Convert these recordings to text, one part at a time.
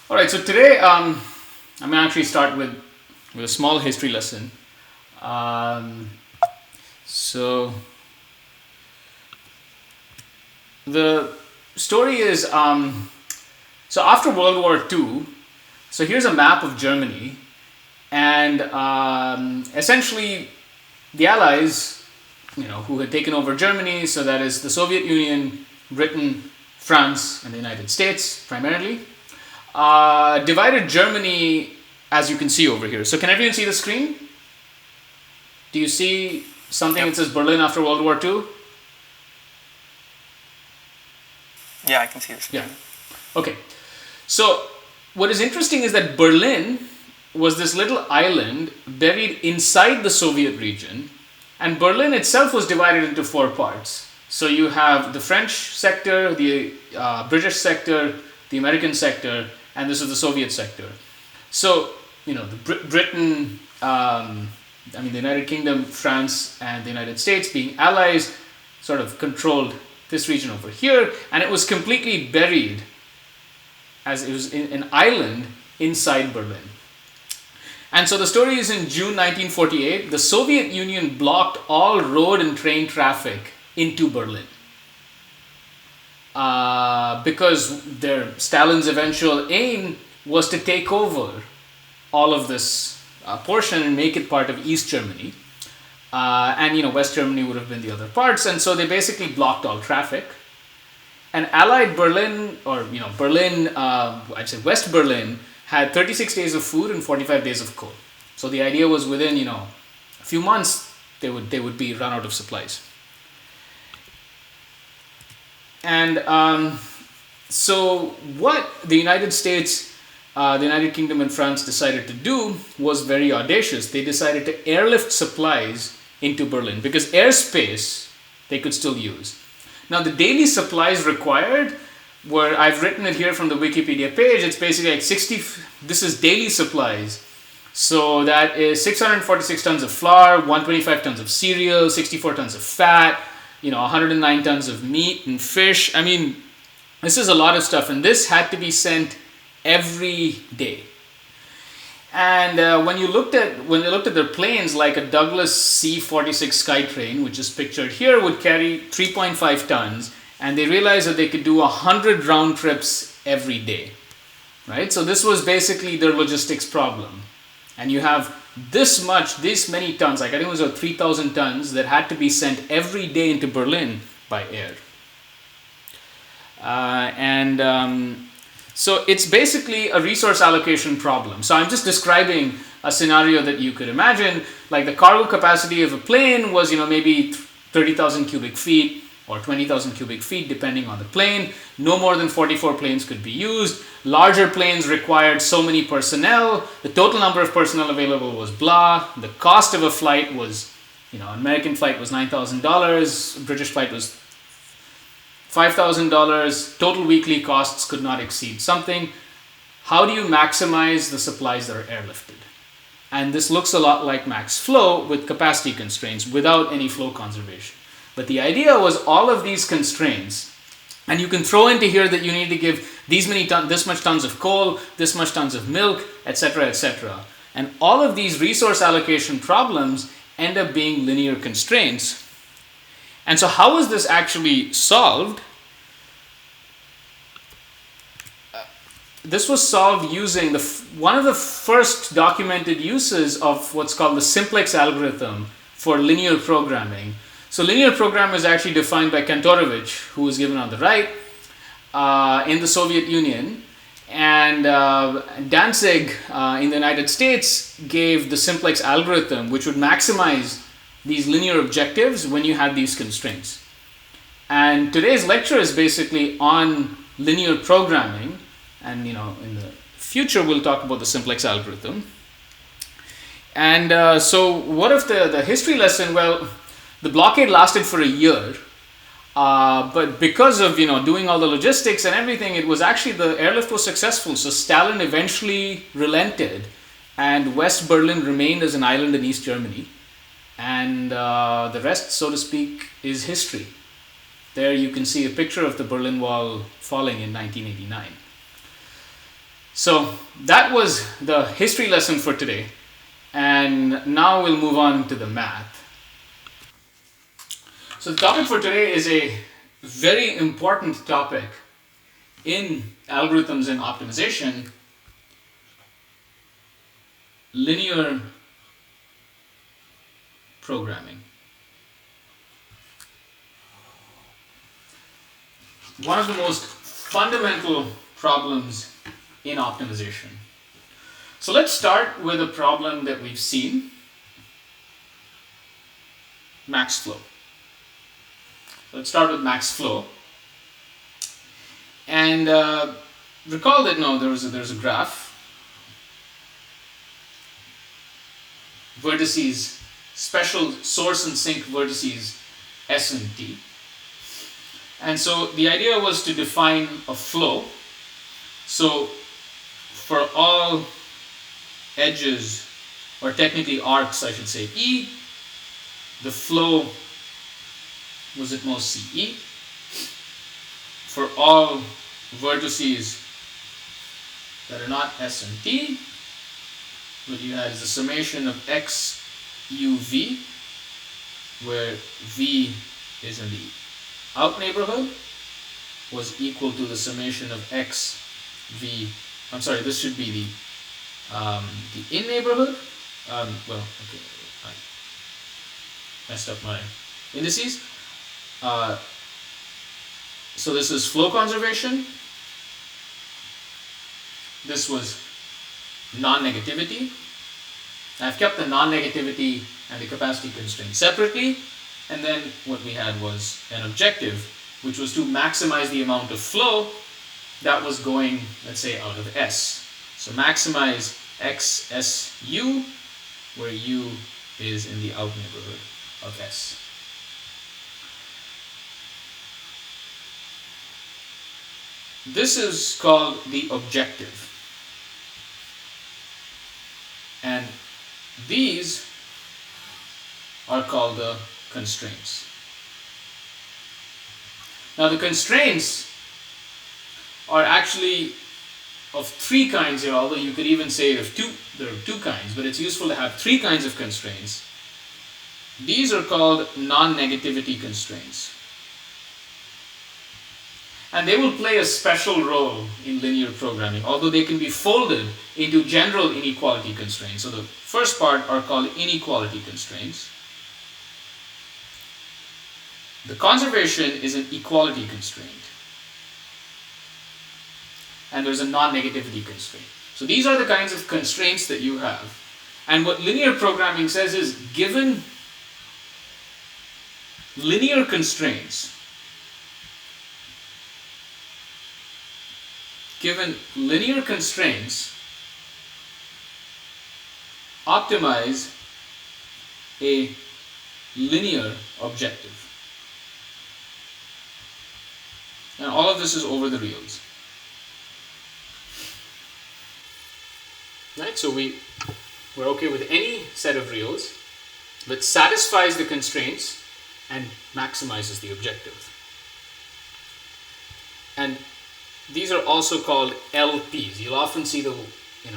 All right, so today I'm going to actually start with a small history lesson. So the story is, so after World War II, so here's a map of Germany, and essentially the Allies, who had taken over Germany, so that is the Soviet Union, Britain, France, and the United States primarily, divided Germany, as you can see over here. So can everyone see the screen? Do you see something that says Berlin after World War II? Yeah, I can see this. Yeah. Okay. So what is interesting is that Berlin was this little island buried inside the Soviet region, and Berlin itself was divided into 4 parts. So you have the French sector, the British sector, the American sector, and this is the Soviet sector. So, Britain, the United Kingdom, France, and the United States, being allies, sort of controlled this region over here, and it was completely buried as it was in an island inside Berlin. And so the story is in June 1948, the Soviet Union blocked all road and train traffic into Berlin. Because Stalin's eventual aim was to take over all of this portion and make it part of East Germany. And West Germany would have been the other parts, and so they basically blocked all traffic. And Allied Berlin, or West Berlin, had 36 days of food and 45 days of coal. So the idea was within a few months they would be run out of supplies. And so what the United States, the United Kingdom, and France decided to do was very audacious. They decided to airlift supplies into Berlin because airspace they could still use. Now the daily supplies required were, I've written it here from the Wikipedia page, it's basically like this is daily supplies. So that is 646 tons of flour, 125 tons of cereal, 64 tons of fat, 109 tons of meat and fish. I mean, this is a lot of stuff, and this had to be sent every day. And when they looked at their planes, like a Douglas C-46 Skytrain, which is pictured here, would carry 3.5 tons, and they realized that they could do 100 round trips every day, right? So this was basically their logistics problem. And you have this many tons, like I think it was 3,000 tons that had to be sent every day into Berlin by air. So it's basically a resource allocation problem. So I'm just describing a scenario that you could imagine. Like the cargo capacity of a plane was, maybe 30,000 cubic feet or 20,000 cubic feet, depending on the plane. No more than 44 planes could be used. Larger planes required so many personnel. The total number of personnel available was blah. The cost of a flight was, an American flight was $9,000. British flight was $5,000. Total weekly costs could not exceed something. How do you maximize the supplies that are airlifted? And this looks a lot like max flow with capacity constraints without any flow conservation. But the idea was all of these constraints, and you can throw into here that you need to give this much tons of coal, this much tons of milk, etc., etc. And all of these resource allocation problems end up being linear constraints. And so how was this actually solved? This was solved using one of the first documented uses of what's called the Simplex Algorithm for linear programming. So linear programming is actually defined by Kantorovich, who was given on the right, in the Soviet Union. And Danzig in the United States gave the Simplex Algorithm, which would maximize these linear objectives when you had these constraints. And today's lecture is basically on linear programming, and in the future we'll talk about the Simplex Algorithm. And so what if the history lesson? Well, the blockade lasted for a year, but because of doing all the logistics and everything, it was actually, the airlift was successful. So Stalin eventually relented, and West Berlin remained as an island in East Germany. And the rest, so to speak, is history. There you can see a picture of the Berlin Wall falling in 1989. So that was the history lesson for today. And now we'll move on to the math. So the topic for today is a very important topic in algorithms and optimization: linear programming. One of the most fundamental problems in optimization. So let's start with a problem that we've seen: max flow. Let's start with max flow. And recall that there's a graph. Vertices, special source and sink vertices S and T. And so the idea was to define a flow. So for all edges, or technically arcs I should say, E, the flow was at most CE. For all vertices that are not S and T, what you had is the summation of X U V, where V is in the out neighborhood, was equal to the summation of X V. I'm sorry, this should be the in neighborhood. Well, okay, I messed up my indices. So this is flow conservation. This was non-negativity. I've kept the non-negativity and the capacity constraint separately, and then what we had was an objective, which was to maximize the amount of flow that was going, let's say, out of S. So maximize X S U, where U is in the out neighborhood of S. This is called the objective. And these are called the constraints. Now the constraints are actually of three kinds here, although you could even say there are two kinds, but it's useful to have three kinds of constraints. These are called non-negativity constraints. And they will play a special role in linear programming, although they can be folded into general inequality constraints. So the first part are called inequality constraints. The conservation is an equality constraint. And there's a non-negativity constraint. So these are the kinds of constraints that you have. And what linear programming says is, given linear constraints, optimize a linear objective. And all of this is over the reals. Right? So we're okay with any set of reals that satisfies the constraints and maximizes the objective. And these are also called LPs. You'll often see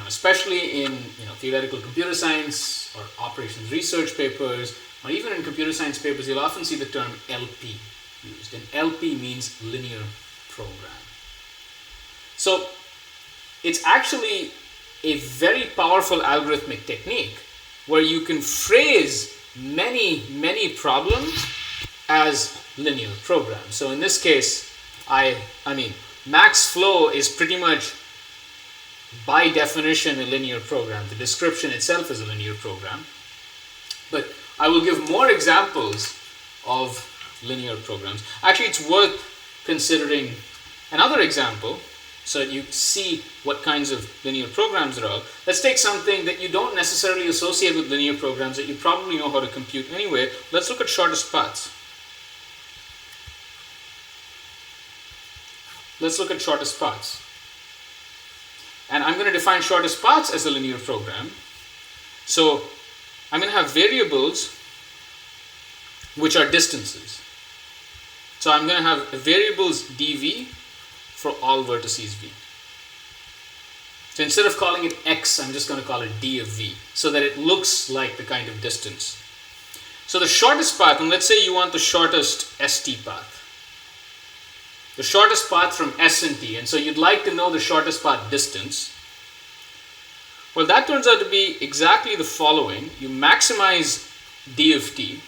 especially in theoretical computer science or operations research papers, or even in computer science papers, you'll often see the term LP used. And LP means linear program. So it's actually a very powerful algorithmic technique where you can phrase many, many problems as linear programs. So in this case, I mean, max flow is pretty much by definition a linear program. The description itself is a linear program. But I will give more examples of linear programs. Actually, it's worth considering another example so that you see what kinds of linear programs there are. Let's take something that you don't necessarily associate with linear programs that you probably know how to compute anyway. Let's look at shortest paths. Let's look at shortest paths. And I'm going to define shortest paths as a linear program. So I'm going to have variables which are distances. So I'm going to have variables dv for all vertices v. So instead of calling it x, I'm just going to call it d of v, so that it looks like the kind of distance. So the shortest path, and let's say you want the shortest st path. The shortest path from S and T, and so you'd like to know the shortest path distance. Well, that turns out to be exactly the following. You maximize d of t,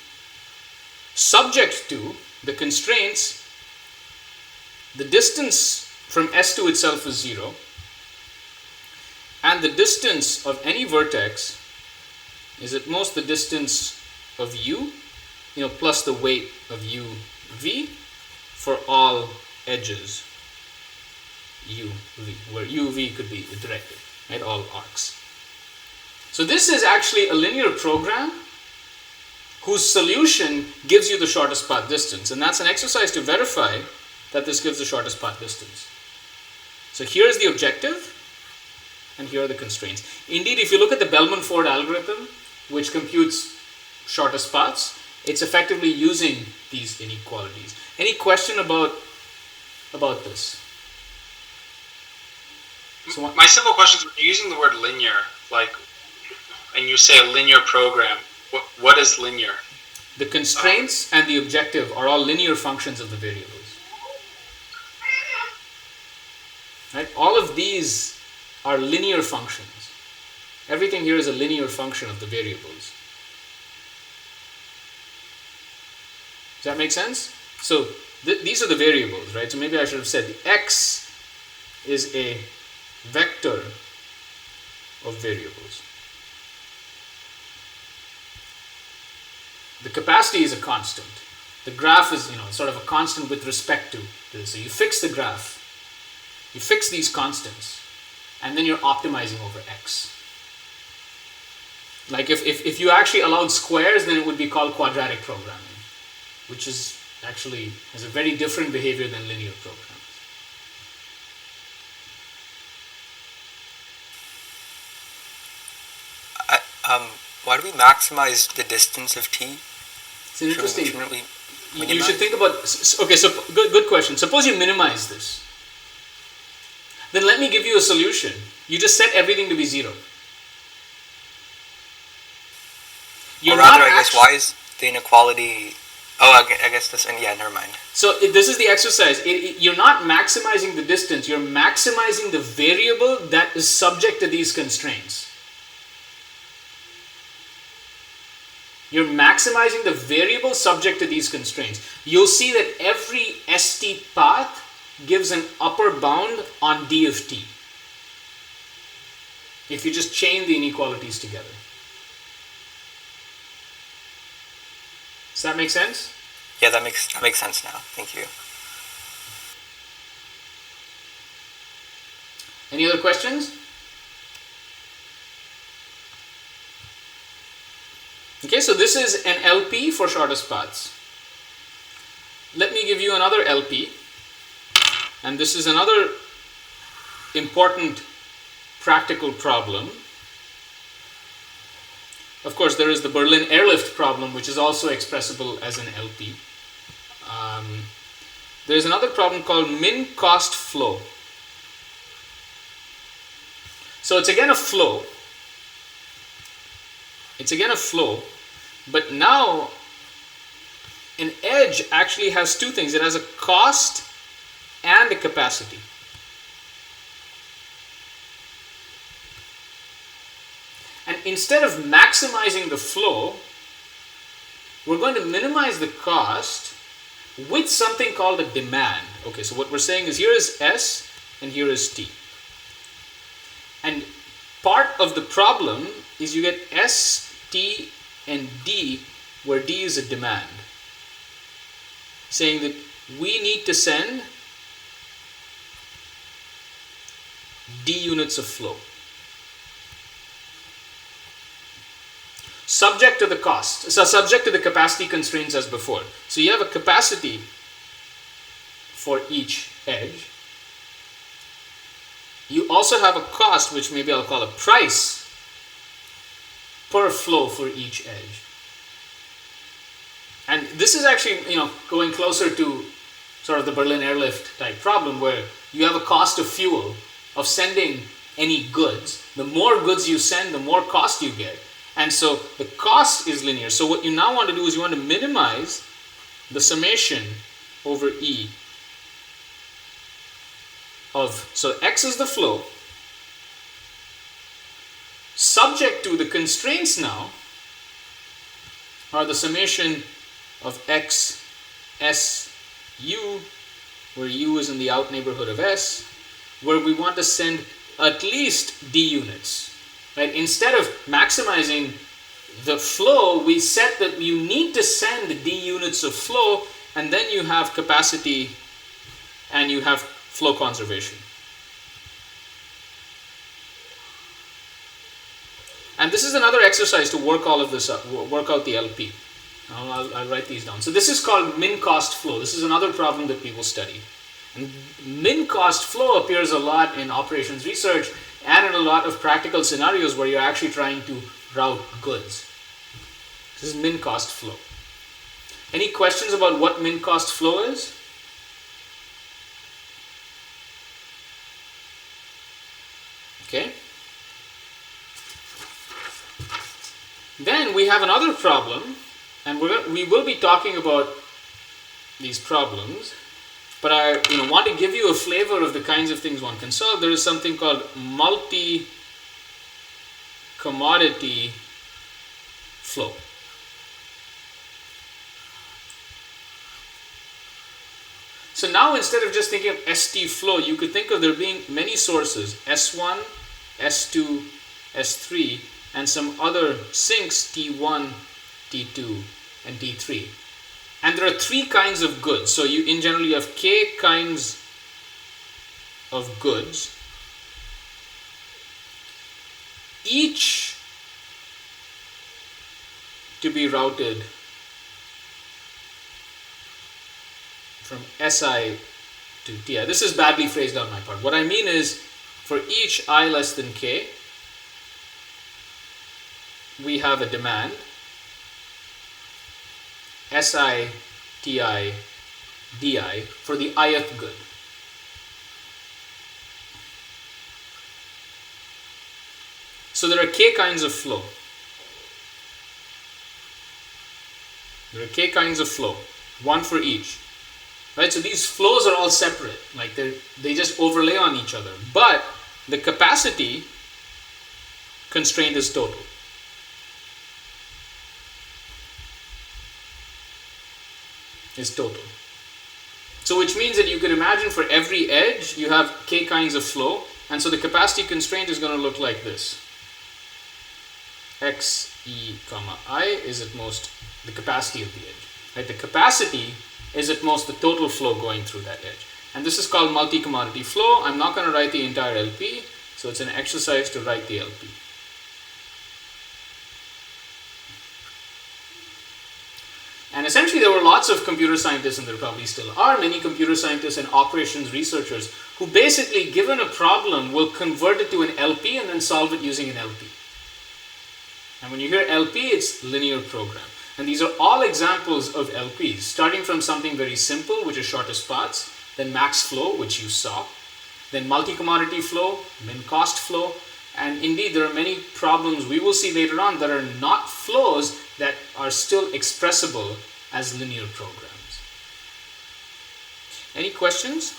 subject to the constraints. The distance from S to itself is 0, and the distance of any vertex is at most the distance of u, plus the weight of u v for all edges u v, where u v could be the directive, right? All arcs. So this is actually a linear program whose solution gives you the shortest path distance, and that's an exercise to verify that this gives the shortest path distance. So here's the objective, and here are the constraints. Indeed, if you look at the Bellman-Ford algorithm, which computes shortest paths, it's effectively using these inequalities. Any question about this? So my simple question is, you're using the word linear, and you say a linear program. What is linear? The constraints and the objective are all linear functions of the variables. Right? All of these are linear functions. Everything here is a linear function of the variables. Does that make sense? So these are the variables, right? So maybe I should have said the x is a vector of variables. The capacity is a constant. The graph is, sort of a constant with respect to this. So you fix the graph, you fix these constants, and then you're optimizing over x. Like if you actually allowed squares, then it would be called quadratic programming, which is actually has a very different behavior than linear programming. Why do we maximize the distance of t? It's an interesting. You should think about. Okay, so good question. Suppose you minimize this. Then let me give you a solution. You just set everything to be 0. Or rather, I guess, why is the inequality? Oh, I guess this. And yeah, never mind. So this is the exercise. You're not maximizing the distance. You're maximizing the variable that is subject to these constraints. You're maximizing the variable subject to these constraints. You'll see that every st path gives an upper bound on d of t if you just chain the inequalities together. Does that make sense? Yeah, that makes sense now. Thank you. Any other questions? Okay, so this is an LP for shortest paths. Let me give you another LP, and this is another important practical problem. Of course, there is the Berlin airlift problem, which is also expressible as an LP. There's another problem called min cost flow. So it's again a flow. But now an edge actually has two things. It has a cost and a capacity. And instead of maximizing the flow, we're going to minimize the cost with something called a demand. Okay, so what we're saying is here is S and here is T. And part of the problem is you get S, T, and D, where D is a demand, saying that we need to send D units of flow, subject to the cost, so subject to the capacity constraints as before. So you have a capacity for each edge. You also have a cost, which maybe I'll call a price per flow for each edge. And this is actually, going closer to sort of the Berlin airlift type problem, where you have a cost of fuel, of sending any goods. The more goods you send, the more cost you get. And so the cost is linear. So what you now want to do is you want to minimize the summation over E of, so X is the flow, subject to the constraints now are the summation of X, S, U, where U is in the out neighborhood of S, where we want to send at least D units. Right? Instead of maximizing the flow, we set that you need to send D units of flow, and then you have capacity and you have flow conservation. And this is another exercise to work all of this up, work out the LP. I'll write these down. So this is called min-cost flow. This is another problem that people study. And min-cost flow appears a lot in operations research and in a lot of practical scenarios where you're actually trying to route goods. This is min-cost flow. Any questions about what min-cost flow is? Okay. Then we have another problem, and we will be talking about these problems, but I want to give you a flavor of the kinds of things one can solve. There is something called multi-commodity flow. So now instead of just thinking of ST flow, you could think of there being many sources, S1, S2, S3, and some other sinks, T1, T2, and T3. And there are three kinds of goods. So in general you have K kinds of goods, each to be routed from SI to TI. This is badly phrased on my part. What I mean is, for each I less than K, we have a demand, SI, TI, DI, for the ith good. So there are K kinds of flow. There are K kinds of flow, one for each. Right? So these flows are all separate, like they just overlay on each other. But the capacity constraint is total. So which means that you could imagine for every edge you have K kinds of flow, and so the capacity constraint is going to look like this. X, E, comma, I is at most the capacity of the edge. Right? The capacity is at most the total flow going through that edge. And this is called multi-commodity flow. I'm not going to write the entire LP, so it's an exercise to write the LP. And essentially there were lots of computer scientists, and there probably still are many computer scientists and operations researchers who basically, given a problem, will convert it to an LP and then solve it using an LP. And when you hear LP, it's linear program. And these are all examples of LPs, starting from something very simple, which is shortest paths, then max flow, which you saw, then multi-commodity flow, min-cost flow, and indeed there are many problems we will see later on that are not flows that are still expressible as linear programs. Any questions?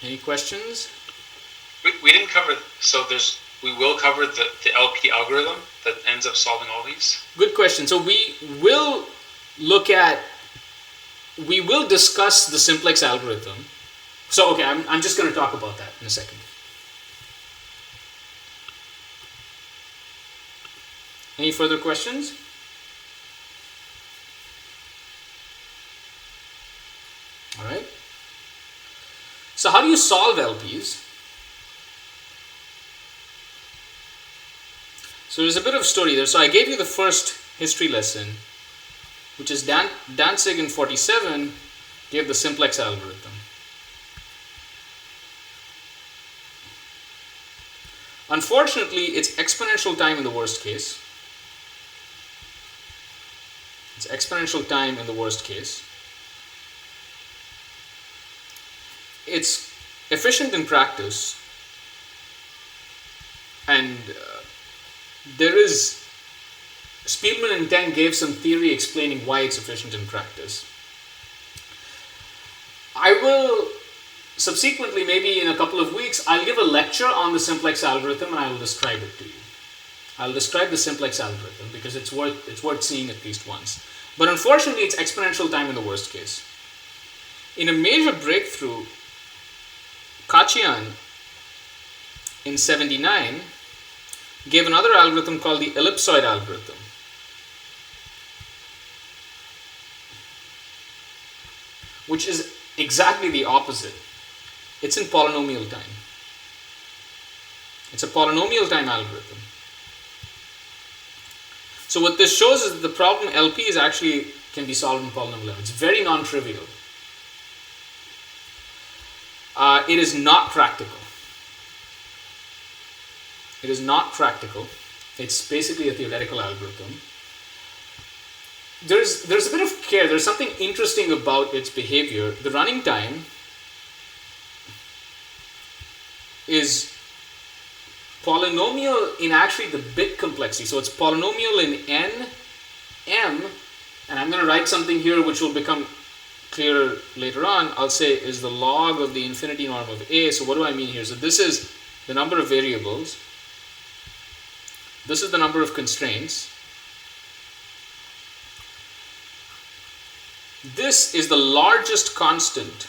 Any questions? We didn't cover, so we will cover the LP algorithm that ends up solving all these? Good question. So we will discuss the simplex algorithm. So okay, I'm just going to talk about that in a second. Any further questions? All right. So how do you solve LPs? So there's a bit of story there. So I gave you the first history lesson, which is Danzig in 47 gave the simplex algorithm. Unfortunately, it's exponential time in the worst case. It's exponential time in the worst case. it's efficient in practice, and there is Spielman and Teng gave some theory explaining why it's efficient in practice. I will subsequently, maybe in a couple of weeks, I'll give a lecture on the simplex algorithm and I will describe it to you. I'll describe the simplex algorithm because it's worth seeing at least once. But unfortunately, it's exponential time in the worst case. In a major breakthrough, Kachian in 79 gave another algorithm called the ellipsoid algorithm. Which is exactly the opposite. It's in polynomial time. It's a polynomial time algorithm. So what this shows is that the problem LP is actually can be solved in polynomial time. It's very non-trivial. It is not practical. It is not practical. It's basically a theoretical algorithm. There's a bit of care. There's something interesting about its behavior. The running time is polynomial in actually the bit complexity. So it's polynomial in n, m, and I'm going to write something here which will become clearer later on. I'll say is the log of the infinity norm of a. So what do I mean here? So this is the number of variables. This is the number of constraints. This is the largest constant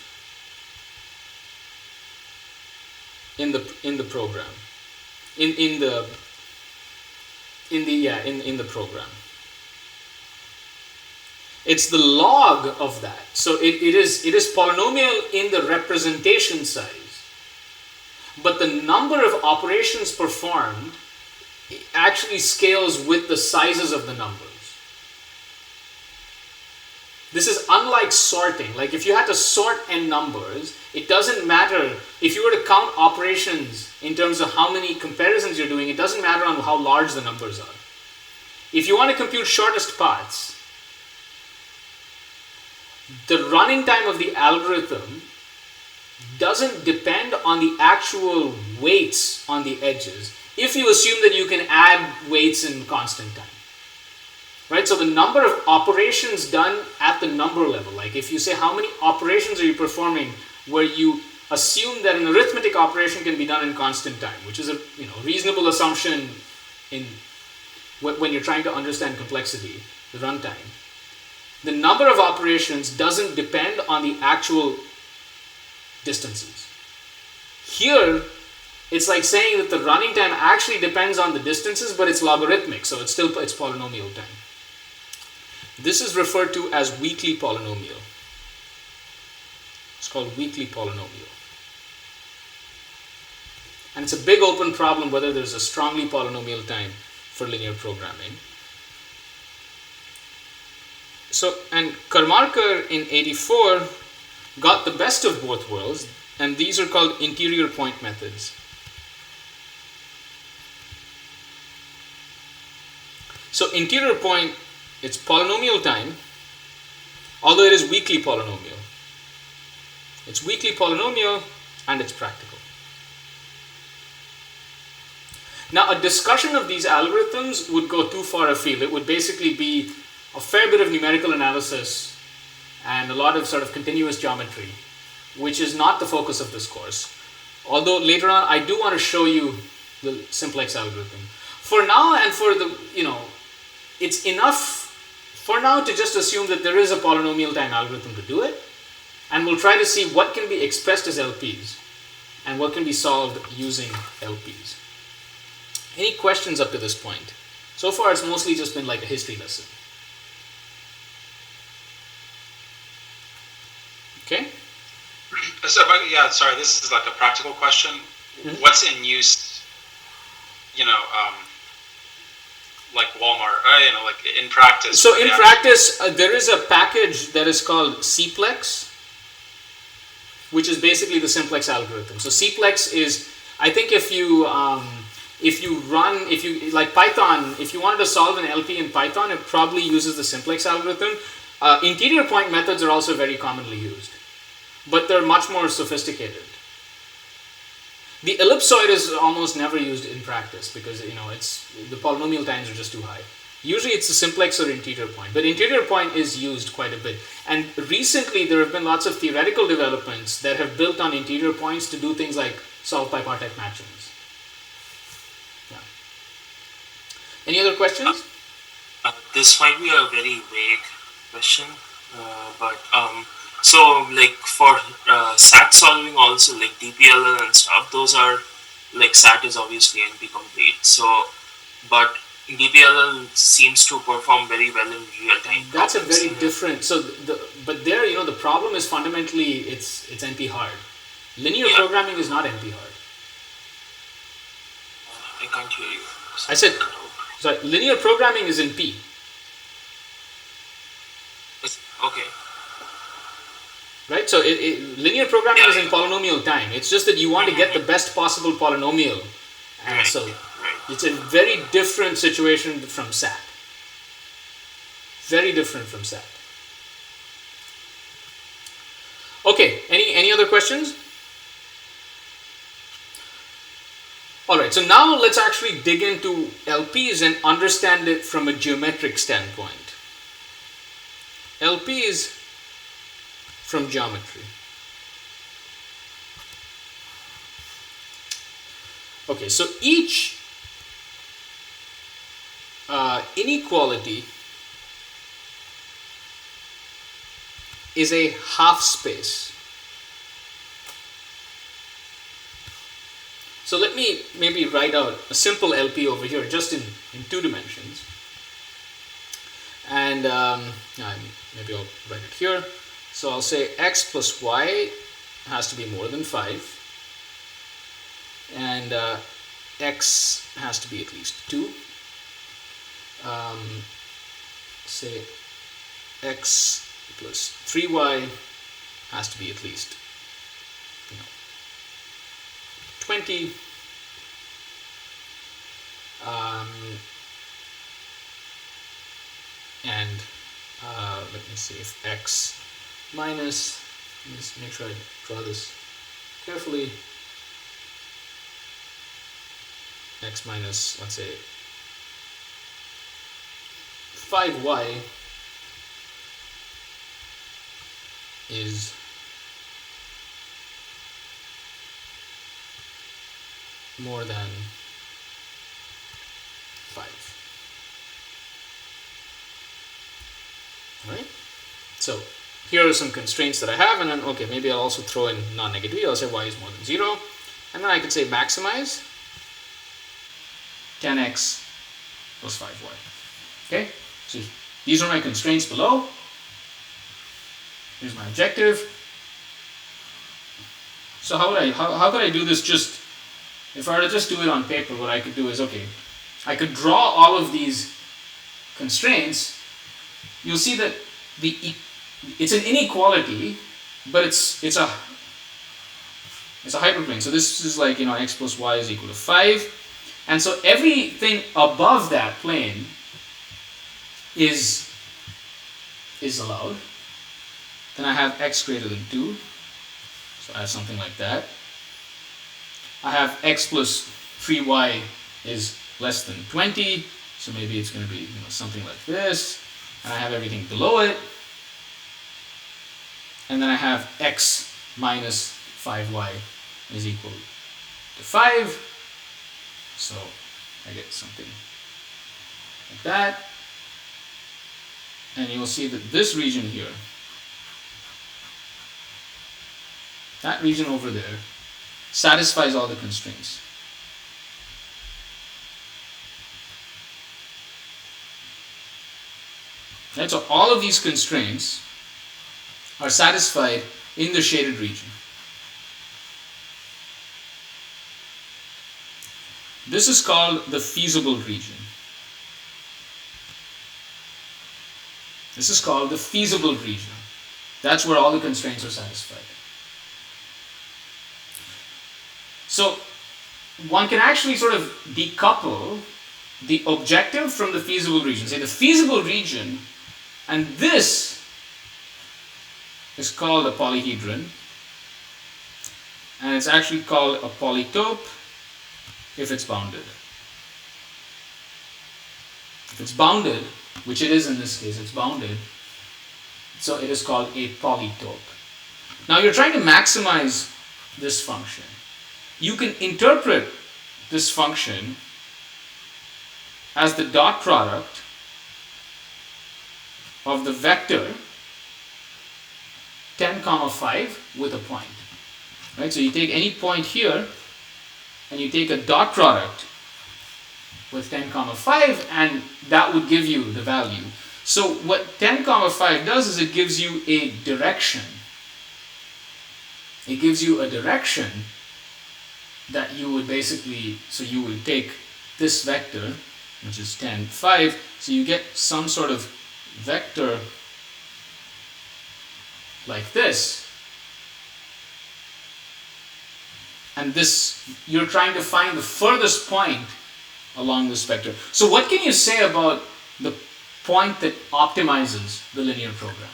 in the program. In the program. It's the log of that. So it is polynomial in the representation size. But the number of operations performed actually scales with the sizes of the numbers. This is unlike sorting. Like if you had to sort n numbers, it doesn't matter. If you were to count operations in terms of how many comparisons you're doing, it doesn't matter on how large the numbers are. If you want to compute shortest paths, the running time of the algorithm doesn't depend on the actual weights on the edges, if you assume that you can add weights in constant time. Right? So the number of operations done at the number level, like if you say how many operations are you performing where you assume that an arithmetic operation can be done in constant time, which is a reasonable assumption in when you're trying to understand complexity, the runtime. The number of operations doesn't depend on the actual distances. Here, it's like saying that the running time actually depends on the distances, but it's logarithmic, so it's polynomial time. This is referred to as weakly polynomial. It's called weakly polynomial. And it's a big open problem whether there's a strongly polynomial time for linear programming. So, and Karmarkar in 84 got the best of both worlds, and these are called interior point methods. So interior point, it's polynomial time, although it is weakly polynomial. It's weakly polynomial and it's practical. Now, a discussion of these algorithms would go too far afield. It would basically be a fair bit of numerical analysis and a lot of sort of continuous geometry, which is not the focus of this course. Although later on, I do want to show you the simplex algorithm. For now and for the, it's enough for now to just assume that there is a polynomial time algorithm to do it, and we'll try to see what can be expressed as LPs and what can be solved using LPs. Any questions up to this point? So far, it's mostly just been like a history lesson. Okay? Sorry, this is like a practical question. Mm-hmm. What's in use, like Walmart, like in practice? So in practice, there is a package that is called Cplex, which is basically the simplex algorithm. So Cplex is, I think if you like Python, if you wanted to solve an LP in Python, it probably uses the simplex algorithm. Interior point methods are also very commonly used. but they're much more sophisticated. The ellipsoid is almost never used in practice because it's the polynomial times are just too high. Usually it's a simplex or interior point, but interior point is used quite a bit. And recently there have been lots of theoretical developments that have built on interior points to do things like solve bipartite matchings. Yeah. Any other questions? This might be a very vague question, but so like for SAT solving also, like DPLL and stuff, those are like SAT is obviously NP complete. So, but DPLL seems to perform very well in real time. That's a very different. So, but there, the problem is fundamentally it's NP hard. Linear programming is not NP hard. I can't hear you. I said, sorry, linear programming is in P. Okay. Right? So linear programming is in polynomial time. It's just that you want to get the best possible polynomial. And so it's a very different situation from SAT. Very different from SAT. Okay, any other questions? Alright, so now let's actually dig into LPs and understand it from a geometric standpoint. LPs from geometry. Okay, so each inequality is a half space. So let me maybe write out a simple LP over here just in 2 dimensions. And maybe I'll write it here. So I'll say x plus y has to be more than 5. And x has to be at least 2. Say x plus 3y has to be at least 20. And let me see if x minus, let's make sure I draw this carefully, x minus, let's say 5y is more than 5. Right? So here are some constraints that I have, and then okay, maybe I'll also throw in non-negativity. I'll say y is more than 0, and then I could say maximize 10x plus 5y. Okay, so these are my constraints below. Here's my objective. So how could I do this? Just if I were to just do it on paper, what I could do is, okay, I could draw all of these constraints. You'll see that it's an inequality, but it's a hyperplane. So this is like x plus y is equal to 5, and so everything above that plane is allowed. Then I have x greater than 2, so I have something like that. I have x plus 3y is less than 20, so maybe it's going to be something like this. And I have everything below it. And then I have x minus 5y is equal to 5. So I get something like that. And you'll see that this region here, that region over there, satisfies all the constraints. Right, so all of these constraints are satisfied in the shaded region. This is called the feasible region. This is called the feasible region. That's where all the constraints are satisfied. So one can actually sort of decouple the objective from the feasible region. Say the feasible region, and this is called a polyhedron, and it's actually called a polytope if it's bounded. If it's bounded, which it is in this case, it's bounded, so it is called a polytope. Now you're trying to maximize this function. You can interpret this function as the dot product of the vector 10, 5 with a point. Right? So you take any point here and you take a dot product with 10, 5, and that would give you the value. So what 10, 5 does is it gives you a direction. It gives you a direction that you would basically, so you would take this vector, which is 10, 5, so you get some sort of vector like this. And this, you're trying to find the furthest point along this vector. So what can you say about the point that optimizes the linear program?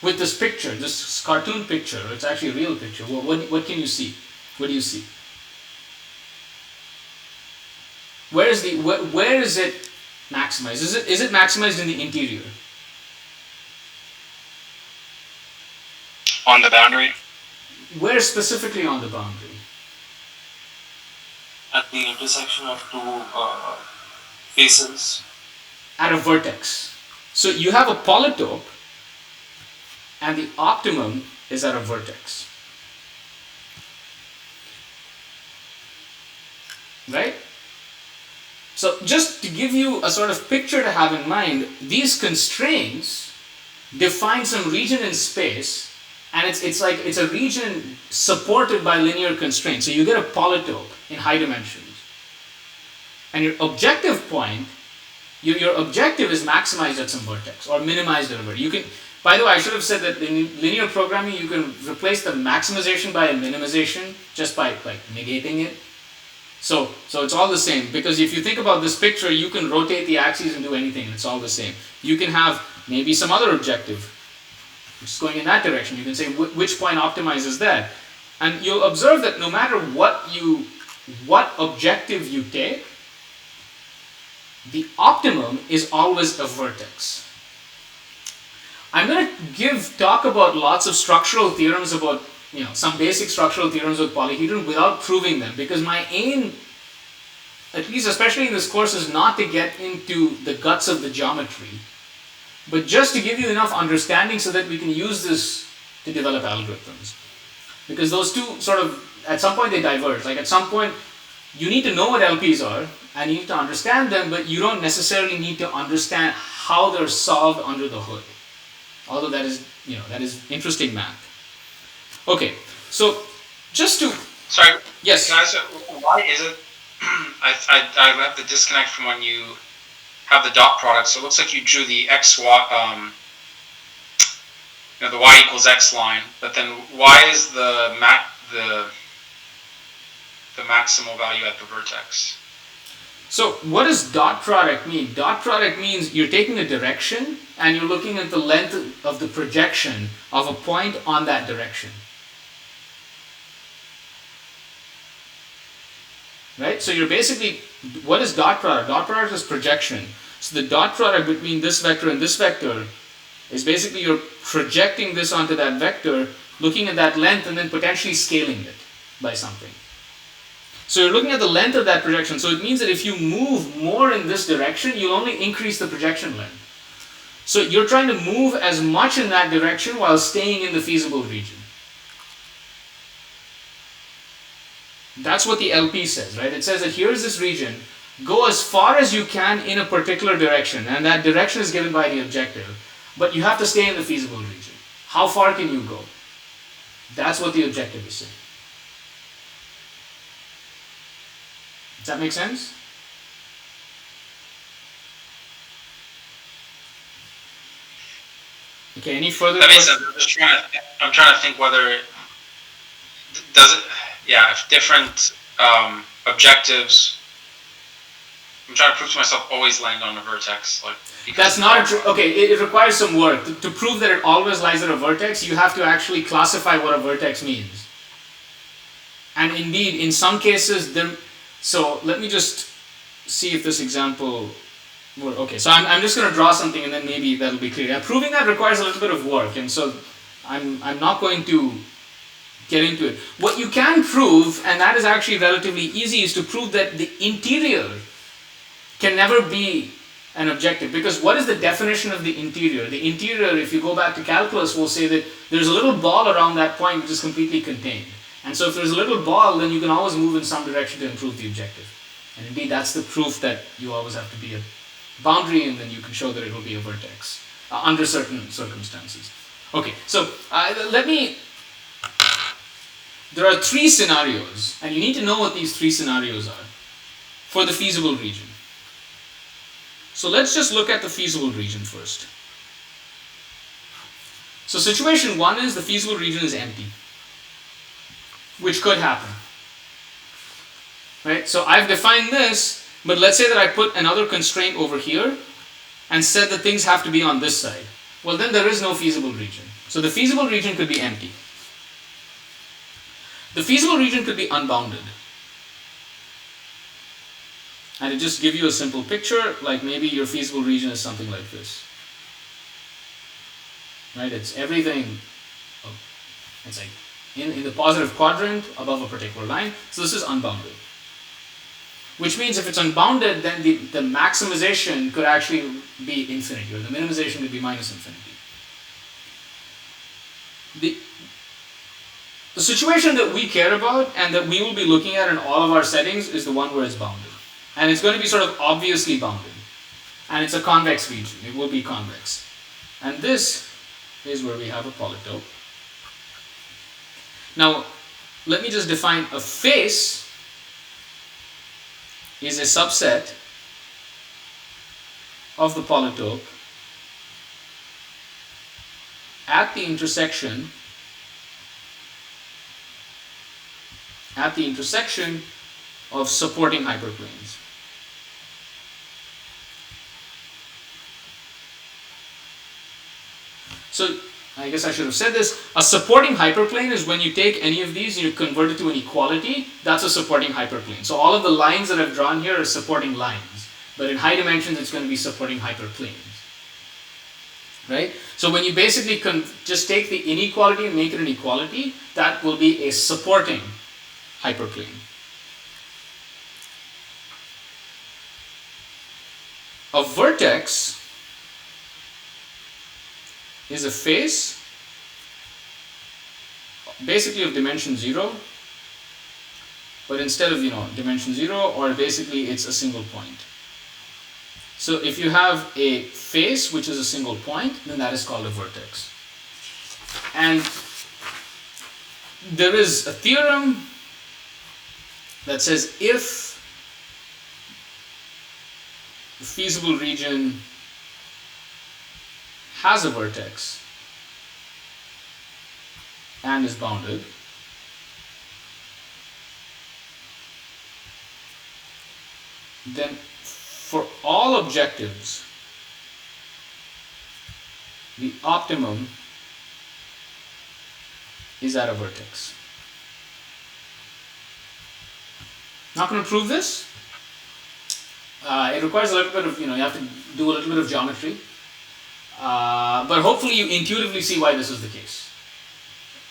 With this picture, this cartoon picture, it's actually a real picture. What can you see? What do you see? Where is it maximized? Is it maximized in the interior? On the boundary? Where specifically on the boundary? At the intersection of two faces. At a vertex. So you have a polytope, and the optimum is at a vertex. Right? So just to give you a sort of picture to have in mind, these constraints define some region in space, and it's a region supported by linear constraints. So you get a polytope in high dimensions. And your objective point, your objective is maximized at some vertex or minimized at a vertex. You can, by the way, I should have said that in linear programming you can replace the maximization by a minimization just by negating it. So it's all the same, because if you think about this picture, you can rotate the axes and do anything, and it's all the same. You can have maybe some other objective which is going in that direction. You can say which point optimizes that, and you'll observe that no matter what objective you take, the optimum is always a vertex. I'm going to talk about lots of structural theorems about some basic structural theorems with polyhedron without proving them, because my aim, at least especially in this course, is not to get into the guts of the geometry, but just to give you enough understanding so that we can use this to develop algorithms. Because those two sort of, at some point they diverge. Like at some point you need to know what LPs are and you need to understand them, but you don't necessarily need to understand how they're solved under the hood. Although that is interesting math. Okay, so just to... Sorry. Yes. Can I say, why is it... I have the disconnect from when you have the dot product. So it looks like you drew the x, y, the y equals x line, but then why is the maximal value at the vertex? So what does dot product mean? Dot product means you're taking a direction and you're looking at the length of the projection of a point on that direction. Right? So you're basically, what is dot product? Dot product is projection. So the dot product between this vector and this vector is basically you're projecting this onto that vector, looking at that length and then potentially scaling it by something. So you're looking at the length of that projection. So it means that if you move more in this direction, you'll only increase the projection length. So you're trying to move as much in that direction while staying in the feasible region. That's what the LP says, right? It says that here's this region, go as far as you can in a particular direction, and that direction is given by the objective, but you have to stay in the feasible region. How far can you go? That's what the objective is saying. Does that make sense? Okay, any further That makes questions? sense. I'm trying to think whether does it. Yeah, if different objectives I'm trying to prove to myself always land on a vertex. Like That's not true. Okay, it requires some work. To prove that it always lies at a vertex, you have to actually classify what a vertex means. And indeed, in some cases, so let me just see if this example. Okay, so I'm just going to draw something and then maybe that'll be clear. Proving that requires a little bit of work, and so I'm not going to get into it. What you can prove, and that is actually relatively easy, is to prove that the interior can never be an objective. Because what is the definition of the interior? The interior, if you go back to calculus, will say that there's a little ball around that point which is completely contained. And so if there's a little ball, then you can always move in some direction to improve the objective. And indeed, that's the proof that you always have to be a boundary, and then you can show that it will be a vertex under certain circumstances. Okay, so there are three scenarios, and you need to know what these three scenarios are for the feasible region. So let's just look at the feasible region first. So situation 1 is the feasible region is empty, which could happen. Right? So I've defined this, but let's say that I put another constraint over here and said that things have to be on this side. Well, then there is no feasible region. So the feasible region could be empty. The feasible region could be unbounded. And to just give you a simple picture, like maybe your feasible region is something like this. Right? It's everything, it's like in the positive quadrant above a particular line. So this is unbounded. Which means if it's unbounded, then the maximization could actually be infinity, or the minimization could be minus infinity. The situation that we care about and that we will be looking at in all of our settings is the one where it's bounded. And it's going to be sort of obviously bounded. And it's a convex region. It will be convex. And this is where we have a polytope. Now, let me just define a face is a subset of the polytope at the intersection of supporting hyperplanes. So I guess I should have said this. A supporting hyperplane is when you take any of these and you convert it to an equality. That's a supporting hyperplane. So all of the lines that I've drawn here are supporting lines. But in high dimensions, it's going to be supporting hyperplanes. Right? So when you basically just take the inequality and make it an equality, that will be a supporting hyperplane. A vertex is a face basically of dimension 0, but instead of dimension 0, or basically it's a single point. So if you have a face which is a single point, then that is called a vertex. And there is a theorem that says if the feasible region has a vertex and is bounded, then for all objectives, the optimum is at a vertex. Not going to prove this. It requires a little bit of, you have to do a little bit of geometry. But hopefully you intuitively see why this is the case.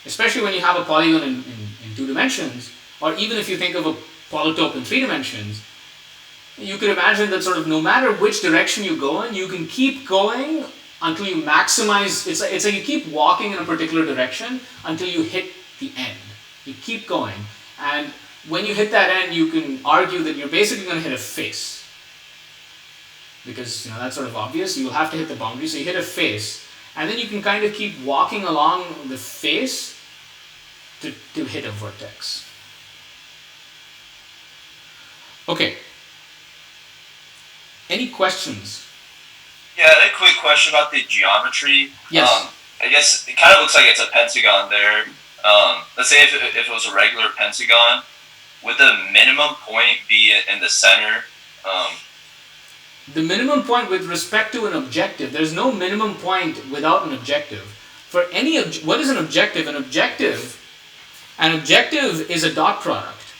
Especially when you have a polygon in 2 dimensions, or even if you think of a polytope in 3 dimensions, you could imagine that sort of no matter which direction you go in, you can keep going until you maximize. It's like you keep walking in a particular direction until you hit the end. You keep going, and when you hit that end, you can argue that you're basically going to hit a face. Because that's sort of obvious. You'll have to hit the boundary, so you hit a face, and then you can kind of keep walking along the face to hit a vertex. Okay. Any questions? Yeah, I had a quick question about the geometry. Yes. I guess it kind of looks like it's a pentagon there. Let's say if it was a regular pentagon, would the minimum point be in the center? The minimum point with respect to an objective, there's no minimum point without an objective. For any, what is an objective? An objective is a dot product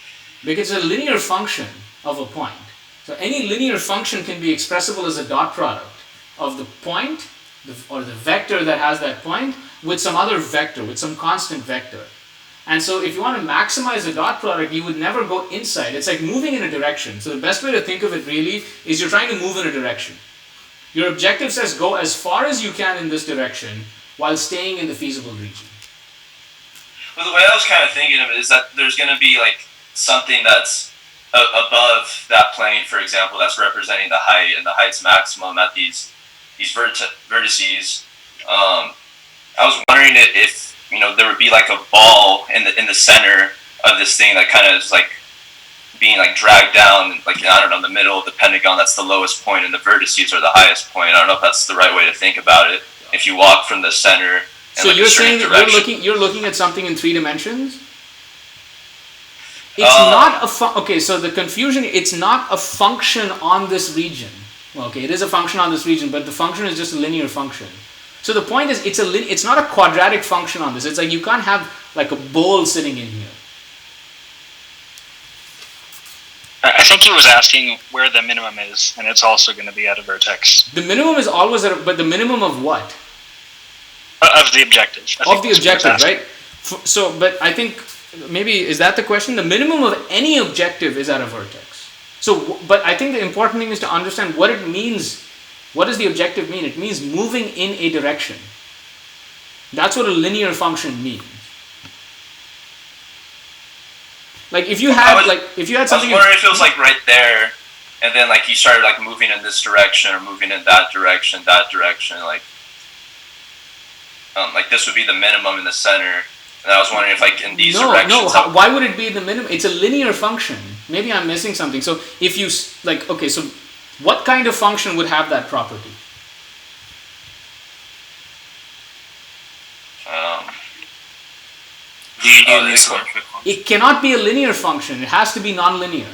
because it's a linear function of a point. So any linear function can be expressible as a dot product of the point or the vector that has that point with some other vector, with some constant vector. And so if you want to maximize a dot product, you would never go inside. It's like moving in a direction. So the best way to think of it really is you're trying to move in a direction. Your objective says go as far as you can in this direction while staying in the feasible region. Well, the way I was kind of thinking of it is that there's going to be like something that's above that plane, for example, that's representing the height, and the height's maximum at these vertices. I was wondering if there would be like a ball in the center of this thing that kind of is like being like dragged down, like I don't know, in the middle of the pentagon. That's the lowest point, and the vertices are the highest point. I don't know if that's the right way to think about it. If you walk from the center. So like you're saying that you're looking at something in 3 dimensions? It's not a okay, so the confusion, it's not a function on this region. Well, okay, it is a function on this region, but the function is just a linear function. So the point is, it's not a quadratic function on this. It's like you can't have like a bowl sitting in here. I think he was asking where the minimum is, and it's also going to be at a vertex. The minimum is always but the minimum of what? Of the objective. Of the objective, right? So, but I think maybe, is that the question? The minimum of any objective is at a vertex. So, but I think the important thing is to understand what it means. What does the objective mean? It means moving in a direction. That's what a linear function means. Like if you had something. I was wondering if it was like right there, and then like you started like moving in this direction or moving in that direction, like this would be the minimum in the center. And I was wondering if like in these directions. No, why would it be the minimum? It's a linear function. Maybe I'm missing something. So if you like, okay, so what kind of function would have that property? It cannot be a linear function. It has to be nonlinear.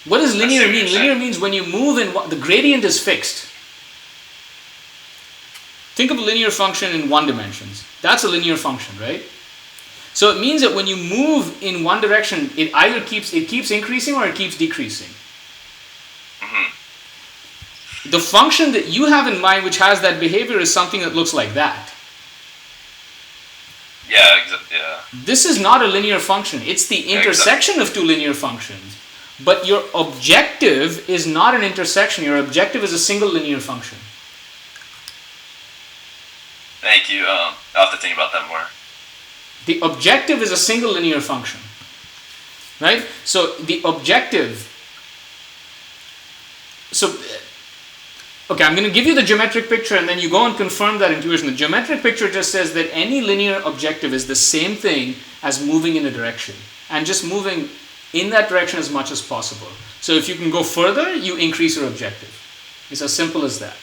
What does linear mean? Linear means when you move in, the gradient is fixed. Think of a linear function in 1 dimensions. That's a linear function, right? So it means that when you move in one direction, it either keeps increasing or it keeps decreasing. Mm-hmm. The function that you have in mind which has that behavior is something that looks like that. Yeah, exactly. Yeah. This is not a linear function. It's the intersection of two linear functions. But your objective is not an intersection. Your objective is a single linear function. Thank you. I'll have to think about that more. The objective is a single linear function. Right? So the objective. So, okay, I'm going to give you the geometric picture and then you go and confirm that intuition. The geometric picture just says that any linear objective is the same thing as moving in a direction and just moving in that direction as much as possible. So if you can go further, you increase your objective. It's as simple as that.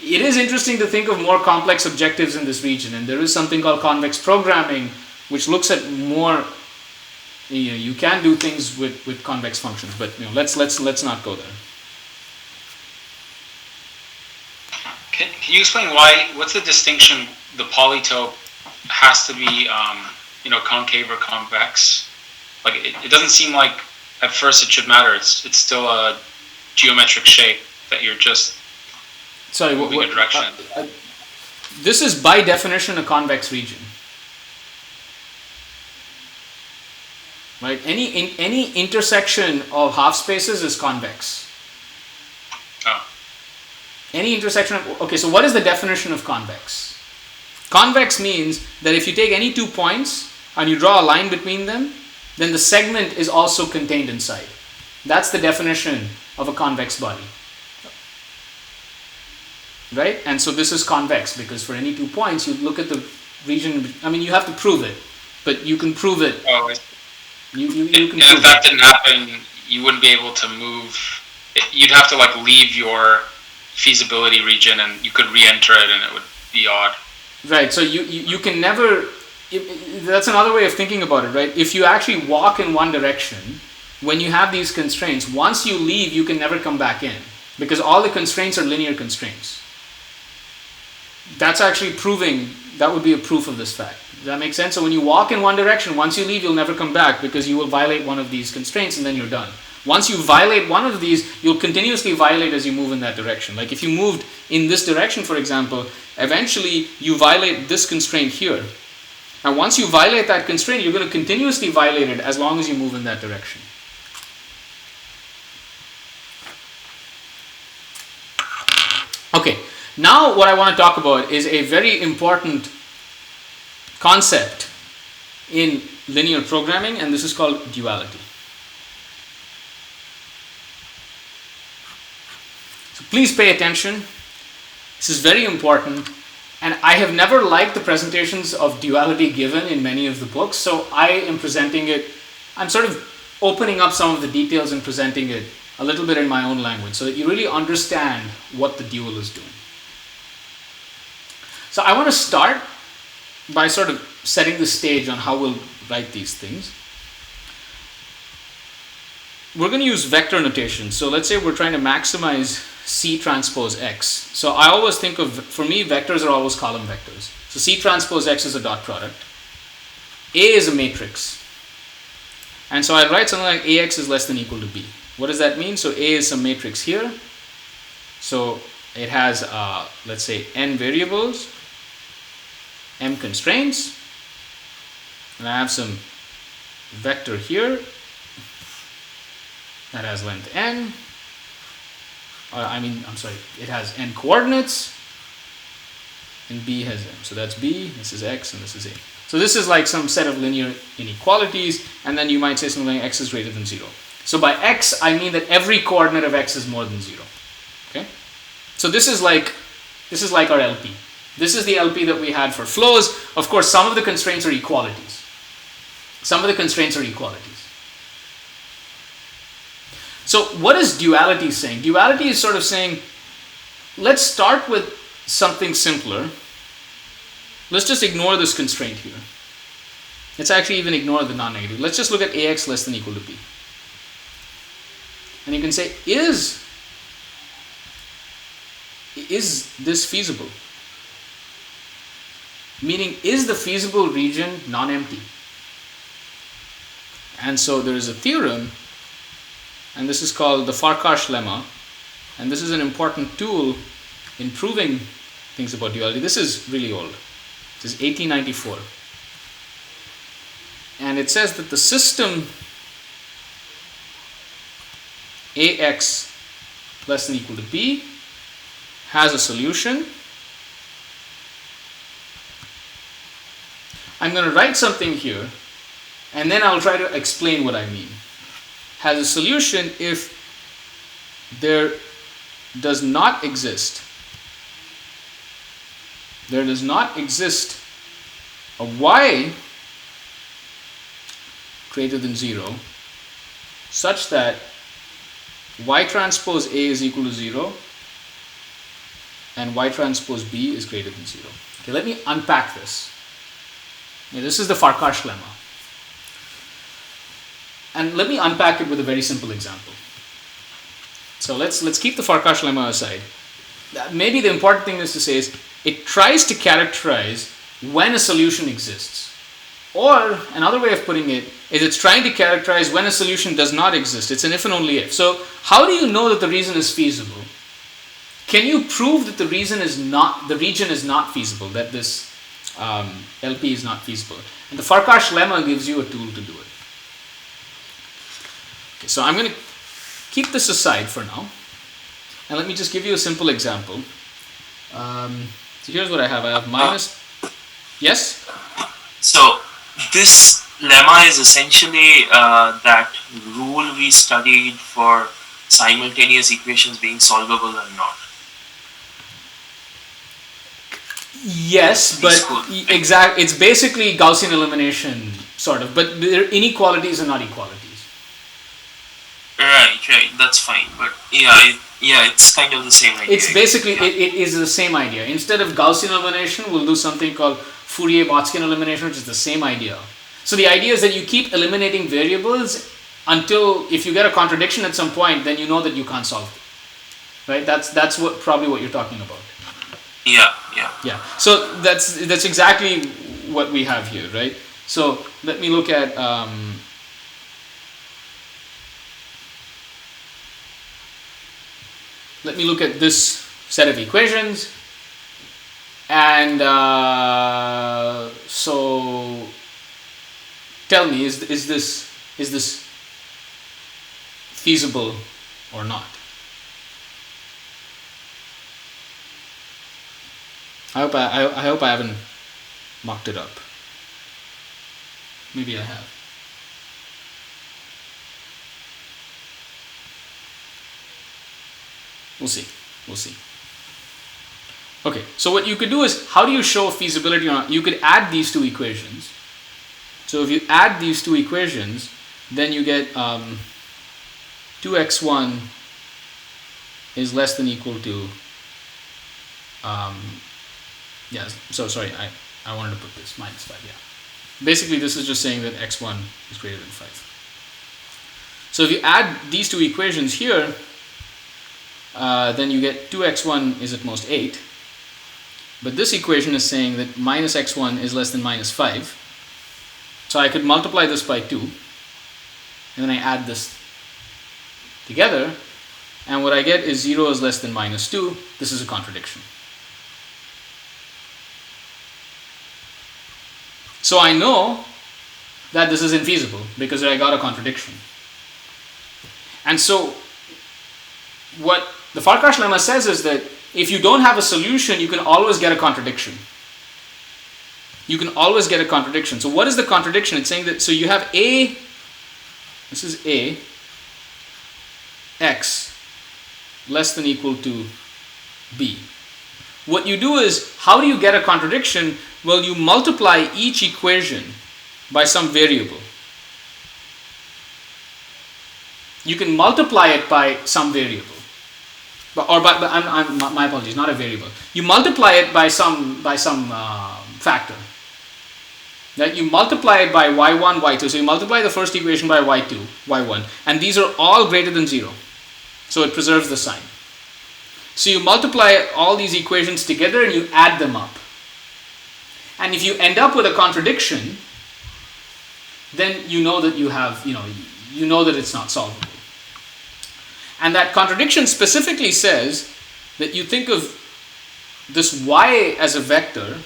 It is interesting to think of more complex objectives in this region, and there is something called convex programming which looks at more, you can do things with convex functions, but let's not go there. Can you explain what's the distinction the polytope has to be concave or convex? Like it doesn't seem like at first it should matter. It's still a geometric shape that you're just moving a direction. This is by definition a convex region. Right? Any intersection of half spaces is convex. Oh. Any intersection of, okay, so what is the definition of convex? Convex means that if you take any 2 points and you draw a line between them, then the segment is also contained inside. That's the definition of a convex body. Right? And so this is convex because for any 2 points you look at the region, I mean you have to prove it, but you can prove it. Oh, you can and if that didn't happen, you wouldn't be able to move. You'd have to like leave your feasibility region and you could re-enter it and it would be odd. Right, so you can never, that's another way of thinking about it, right? If you actually walk in one direction, when you have these constraints, once you leave, you can never come back in because all the constraints are linear constraints. That's actually proving, that would be a proof of this fact. Does that make sense? So when you walk in one direction, once you leave, you'll never come back because you will violate one of these constraints and then you're done. Once you violate one of these, you'll continuously violate as you move in that direction. Like if you moved in this direction, for example, eventually you violate this constraint here. Now once you violate that constraint, you're going to continuously violate it as long as you move in that direction. Okay, now what I want to talk about is a very important concept in linear programming, and this is called duality. So please pay attention. This is very important, and I have never liked the presentations of duality given in many of the books, so I am presenting it, I'm sort of opening up some of the details and presenting it a little bit in my own language so that you really understand what the dual is doing. So I want to start by sort of setting the stage on how we'll write these things. We're going to use vector notation. So let's say we're trying to maximize C transpose X. So I always think of, for me, vectors are always column vectors. So C transpose X is a dot product. A is a matrix. And so I write something like AX is less than or equal to B. What does that mean? So A is some matrix here. So it has, let's say, n variables, m constraints, and I have some vector here that has length n. It has n coordinates, and B has m. So that's B, this is X, and this is A. So this is like some set of linear inequalities, and then you might say something like X is greater than 0. So by X, I mean that every coordinate of X is more than 0. Okay? So this is like our LP. This is the LP that we had for flows. Of course, some of the constraints are equalities. Some of the constraints are equalities. So what is duality saying? Duality is sort of saying, let's start with something simpler. Let's just ignore this constraint here. Let's actually even ignore the non-negative. Let's just look at AX less than or equal to B. And you can say, is this feasible? Meaning, is the feasible region non-empty? And so there is a theorem, and this is called the Farkash Lemma, and this is an important tool in proving things about duality. This is really old. This is 1894. And it says that the system AX less than or equal to B has a solution. I'm going to write something here, and then I'll try to explain what I mean. Has a solution if there does not exist a y greater than 0 such that y transpose A is equal to 0 and y transpose B is greater than 0. Okay, let me unpack this. Now, this is the Farkash Lemma. And let me unpack it with a very simple example. So let's keep the Farkash Lemma aside. Maybe the important thing is to say is it tries to characterize when a solution exists. Or another way of putting it is it's trying to characterize when a solution does not exist. It's an if and only if. So how do you know that the reason is feasible? Can you prove that the region is not feasible, that this LP is not feasible? And the Farkash Lemma gives you a tool to do it. Okay, so I'm going to keep this aside for now, and let me just give you a simple example. So here's what I have. I have minus. Yes? So this lemma is essentially that rule we studied for simultaneous equations being solvable or not. Yes, but it's basically Gaussian elimination, sort of, but inequalities are not equalities. Right, that's fine, but it's kind of the same idea. It's basically, it is the same idea. Instead of Gaussian elimination, we'll do something called Fourier-Botskian elimination, which is the same idea. So the idea is that you keep eliminating variables until if you get a contradiction at some point, then you know that you can't solve it, right? That's probably what you're talking about. Yeah. So that's exactly what we have here, right? So let me look at this set of equations, and so tell me, is this feasible or not? I hope I haven't mucked it up. Maybe I have. We'll see. Okay, so what you could do is, how do you show feasibility or not? You could add these two equations. So if you add these two equations, then you get 2x1 is less than equal to so sorry, I wanted to put this minus 5, yeah. Basically this is just saying that x1 is greater than 5. So if you add these two equations here, then you get 2x1 is at most 8. But this equation is saying that minus x1 is less than minus 5. So I could multiply this by 2, and then I add this together, and what I get is 0 is less than minus 2. This is a contradiction. So I know that this is infeasible because I got a contradiction. And so what the Farkash Lemma says is that if you don't have a solution, you can always get a contradiction. You can always get a contradiction. So what is the contradiction? It's saying that, so you have A, this is A, x less than equal to B. What you do is, how do you get a contradiction? Well, you multiply each equation by some variable. You can multiply it by some variable, my apologies, not a variable. You multiply it by some factor. Right? You multiply it by y1, y2. So you multiply the first equation by y2, y1, and these are all greater than 0. So it preserves the sign. So you multiply all these equations together and you add them up. And if you end up with a contradiction, then you know that you have, you know that it's not solvable. And that contradiction specifically says that you think of this y as a vector,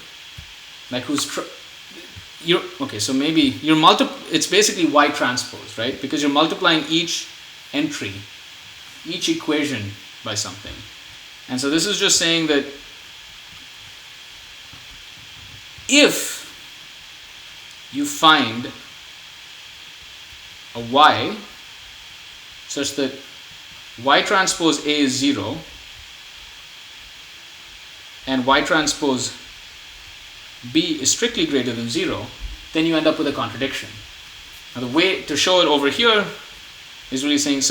like okay, so maybe it's basically y transpose, right? Because you're multiplying each entry, each equation by something. And so this is just saying that if you find a y such that y transpose A is 0 and y transpose B is strictly greater than 0, then you end up with a contradiction. Now the way to show it over here is really saying,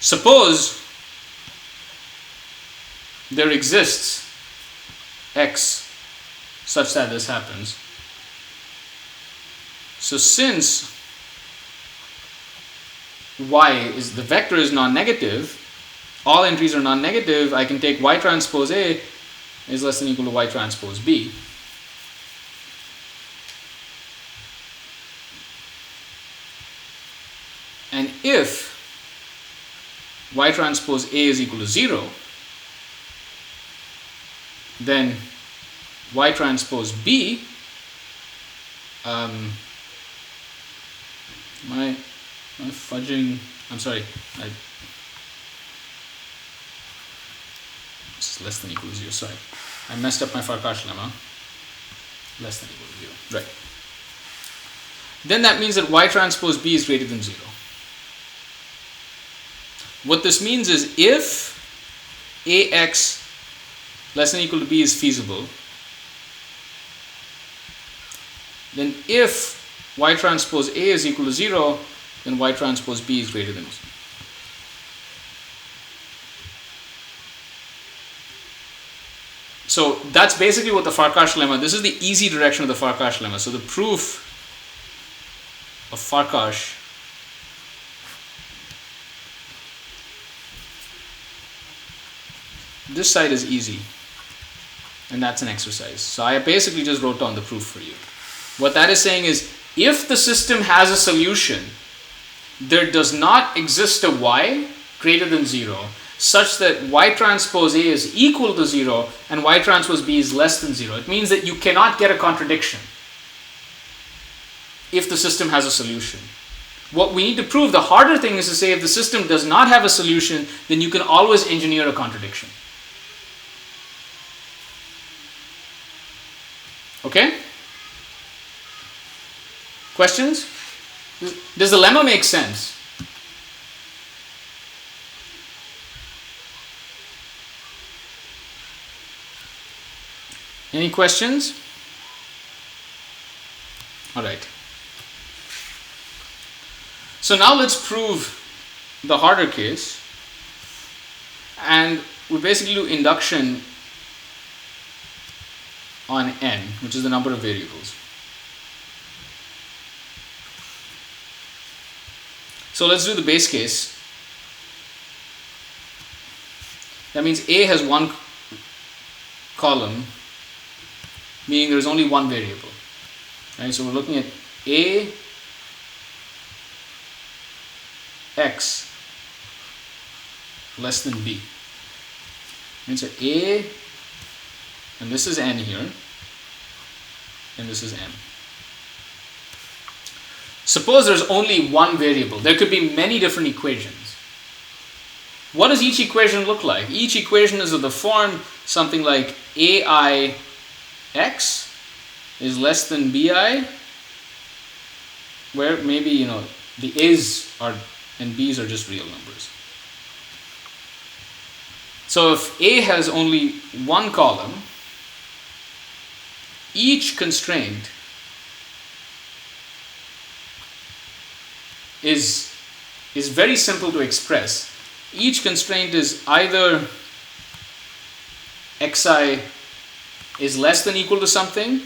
suppose there exists x such that this happens. So since the vector is non-negative, all entries are non-negative, I can take y transpose A is less than or equal to y transpose B. And if y transpose A is equal to 0, then y transpose B, am I fudging? I'm sorry. This is less than or equal to 0. Sorry, I messed up my Farkash Lemma. Less than or equal to 0. Right. Then that means that y transpose B is greater than 0. What this means is, if Ax less than or equal to B is feasible, then if y transpose A is equal to 0, then y transpose B is greater than 0. So that's basically what the Farkash Lemma, this is the easy direction of the Farkash Lemma. So the proof of Farkash this side is easy, and that's an exercise. So I basically just wrote down the proof for you. What that is saying is, if the system has a solution, there does not exist a y greater than 0 such that y transpose A is equal to 0 and y transpose B is less than 0. It means that you cannot get a contradiction if the system has a solution. What we need to prove, the harder thing is to say if the system does not have a solution, then you can always engineer a contradiction. Okay? Questions? Does the lemma make sense? Any questions? All right. So now let's prove the harder case, and we basically do induction on n, which is the number of variables. So let's do the base case. That means A has one column, meaning there is only one variable. Right? So we're looking at A x less than b. And so A, and this is n here, and this is m. Suppose there's only one variable. There could be many different equations. What does each equation look like? Each equation is of the form something like AI x is less than bi, where maybe, you know, the a's are and b's are just real numbers. So if A has only one column, each constraint is very simple to express. Each constraint is either xi is less than equal to something,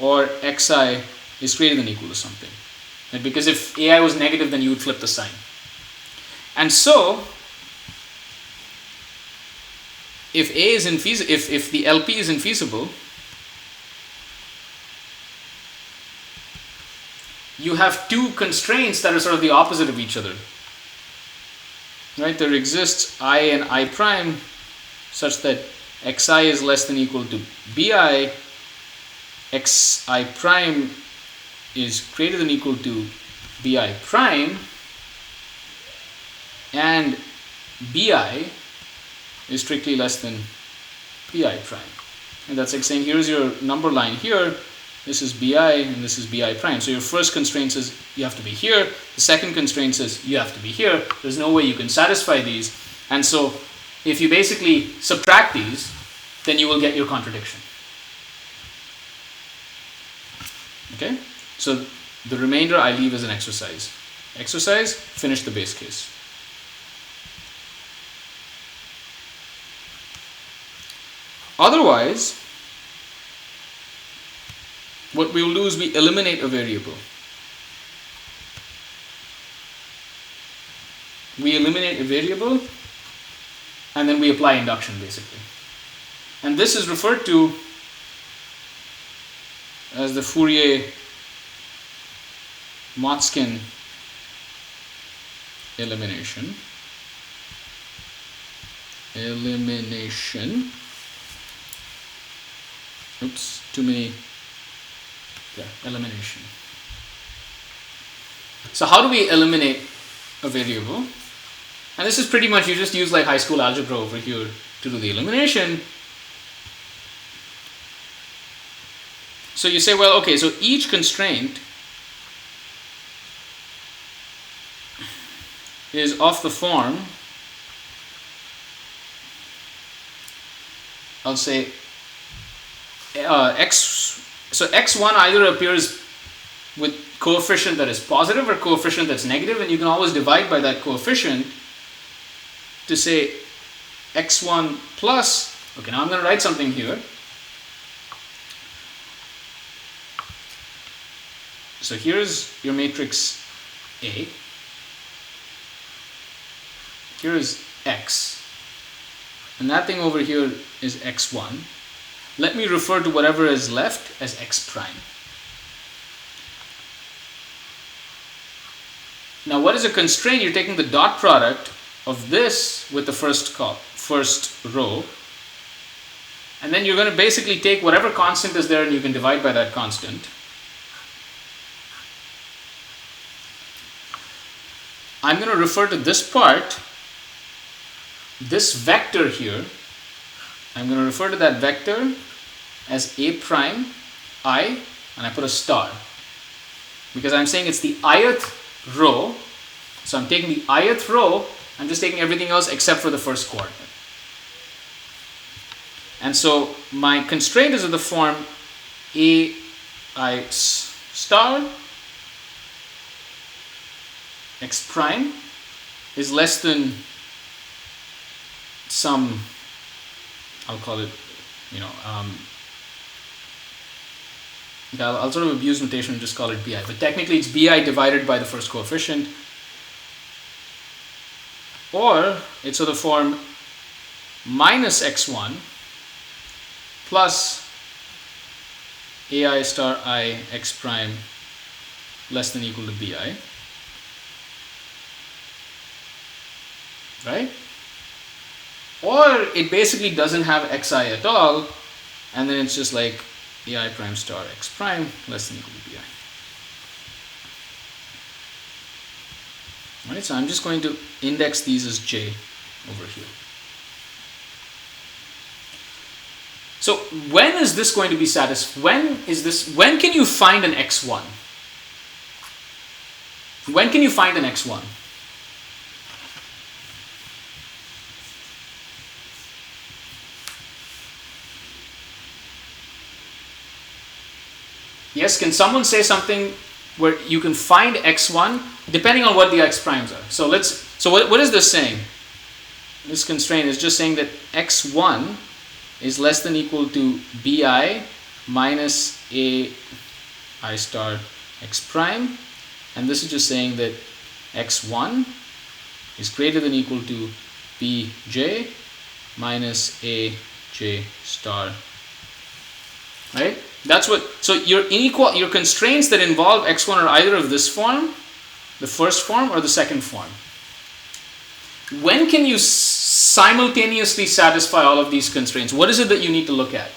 or xi is greater than equal to something. Right? Because if ai was negative, then you would flip the sign. And so, if A is infeasible, if the LP is infeasible, you have two constraints that are sort of the opposite of each other. Right? There exists I and I prime such that xi is less than equal to bi, xi prime is greater than equal to bi prime, and bi is strictly less than bi prime. And that's like saying, here's your number line here, this is bi and this is bi prime. So your first constraint says you have to be here, the second constraint says you have to be here. There's no way you can satisfy these, and so if you basically subtract these, then you will get your contradiction. Okay? So the remainder I leave as an exercise. Exercise, finish the base case. Otherwise, what we will do is we eliminate a variable. We eliminate a variable and then we apply induction basically. And this is referred to as the Fourier-Motzkin elimination. Oops, too many. Yeah, elimination. So how do we eliminate a variable? And this is pretty much, you just use like high school algebra over here to do the elimination. So you say, well, okay, so each constraint is of the form, I'll say so x1 either appears with coefficient that is positive or coefficient that's negative, and you can always divide by that coefficient to say x1 plus, okay, now I'm going to write something here. So here's your matrix A. Here is x. and that thing over here is x1. Let me refer to whatever is left as x prime. Now what is a constraint? You're taking the dot product of this with the first row, and then you're going to basically take whatever constant is there and you can divide by that constant. I'm going to refer to this part, this vector here, I'm going to refer to that vector as a prime I, and I put a star because I'm saying it's the ith row. So I'm taking the ith row, I'm just taking everything else except for the first coordinate. And so my constraint is of the form ai star x prime is less than some, I'll call it, I'll sort of abuse notation and just call it bi, but technically it's bi divided by the first coefficient, or it's of the form minus x1 plus ai star I x prime less than equal to bi, right? Or it basically doesn't have xi at all, and then it's just like ai prime star x prime less than equal to bi. Alright, so I'm just going to index these as j over here. So when is this going to be satisfied? When can you find an x1? When can you find an x1? Yes, can someone say something where you can find x1 depending on what the x primes are? So what is this saying? This constraint is just saying that x1 is less than equal to bi minus a I star x prime, and this is just saying that x1 is greater than equal to bj minus a j star, right? That's what, so your constraints that involve x1 are either of this form, the first form, or the second form. When can you simultaneously satisfy all of these constraints? What is it that you need to look at?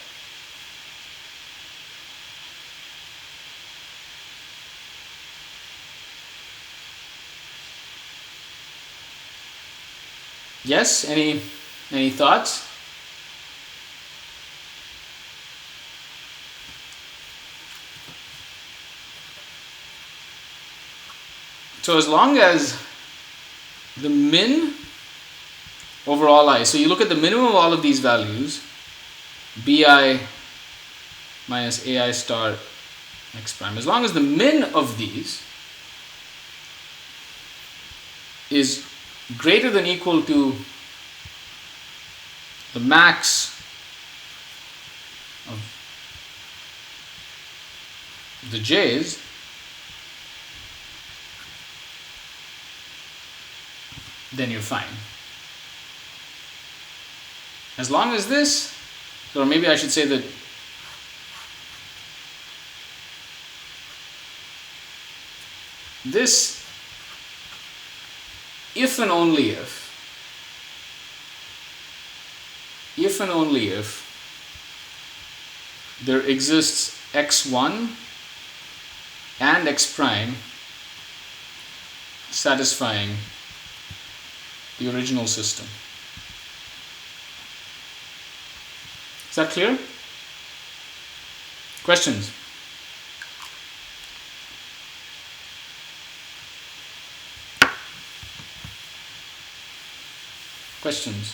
Yes, any thoughts? So as long as the min over all I, so you look at the minimum of all of these values, bi minus ai star x prime, as long as the min of these is greater than equal to the max of the j's, then you're fine. As long as this, or maybe I should say that this, if and only if there exists x1 and x prime satisfying the original system. Is that clear? Questions? Questions?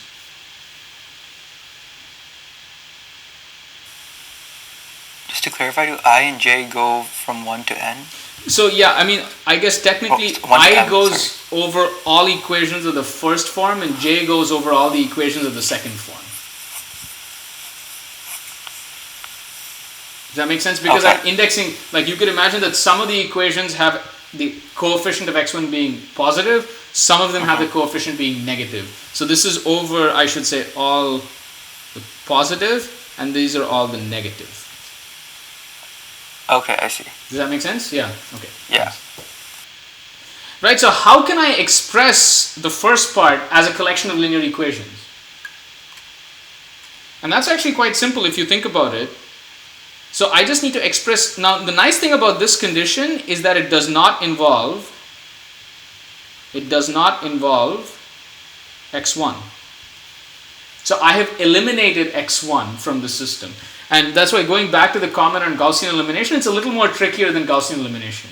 Just to clarify, do I and j go from 1 to n? So yeah, I mean, I guess technically I goes over all equations of the first form and j goes over all the equations of the second form. Does that make sense? Because I'm indexing, like you could imagine that some of the equations have the coefficient of x1 being positive, some of them have the coefficient being negative. So this is over, I should say, all the positive, and these are all the negative. Okay, I see. Does that make sense? Yeah. Okay. Yeah. Right, so how can I express the first part as a collection of linear equations? And that's actually quite simple if you think about it. So I just need to express, now the nice thing about this condition is that it does not involve x1. So I have eliminated x1 from the system. And that's why going back to the comment on Gaussian elimination, it's a little more trickier than Gaussian elimination,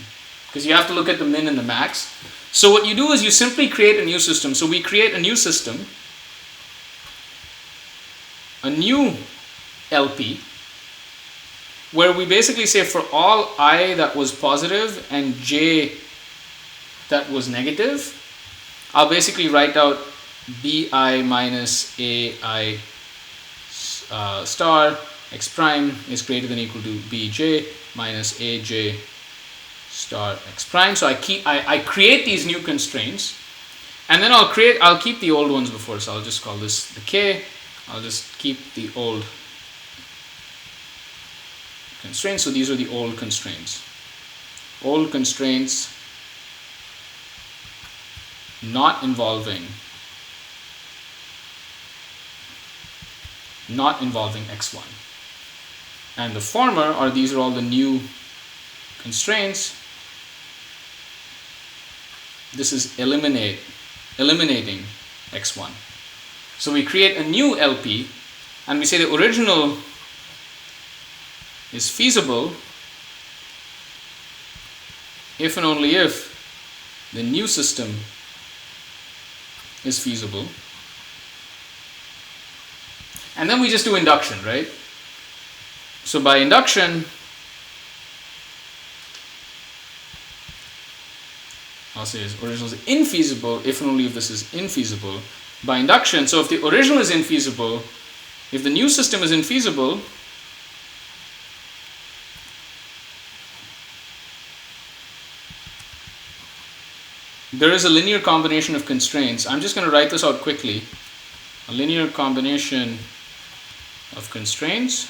because you have to look at the min and the max. So what you do is you simply create a new system. So we create a new system, a new LP, where we basically say for all I that was positive and j that was negative, I'll basically write out bi minus ai star x prime is greater than or equal to bj minus aj star x prime. So I create these new constraints, and then I'll keep the old ones before. So I'll just call this the k. I'll just keep the old constraints. So these are the old constraints. Old constraints not involving x1. And the former these are all the new constraints. This is eliminating x1. So we create a new LP, and we say the original is feasible if and only if the new system is feasible. And then we just do induction, right? So by induction, I'll say is original is infeasible if and only if this is infeasible. By induction, so if the original is infeasible, if the new system is infeasible, there is a linear combination of constraints. I'm just going to write this out quickly. A linear combination of constraints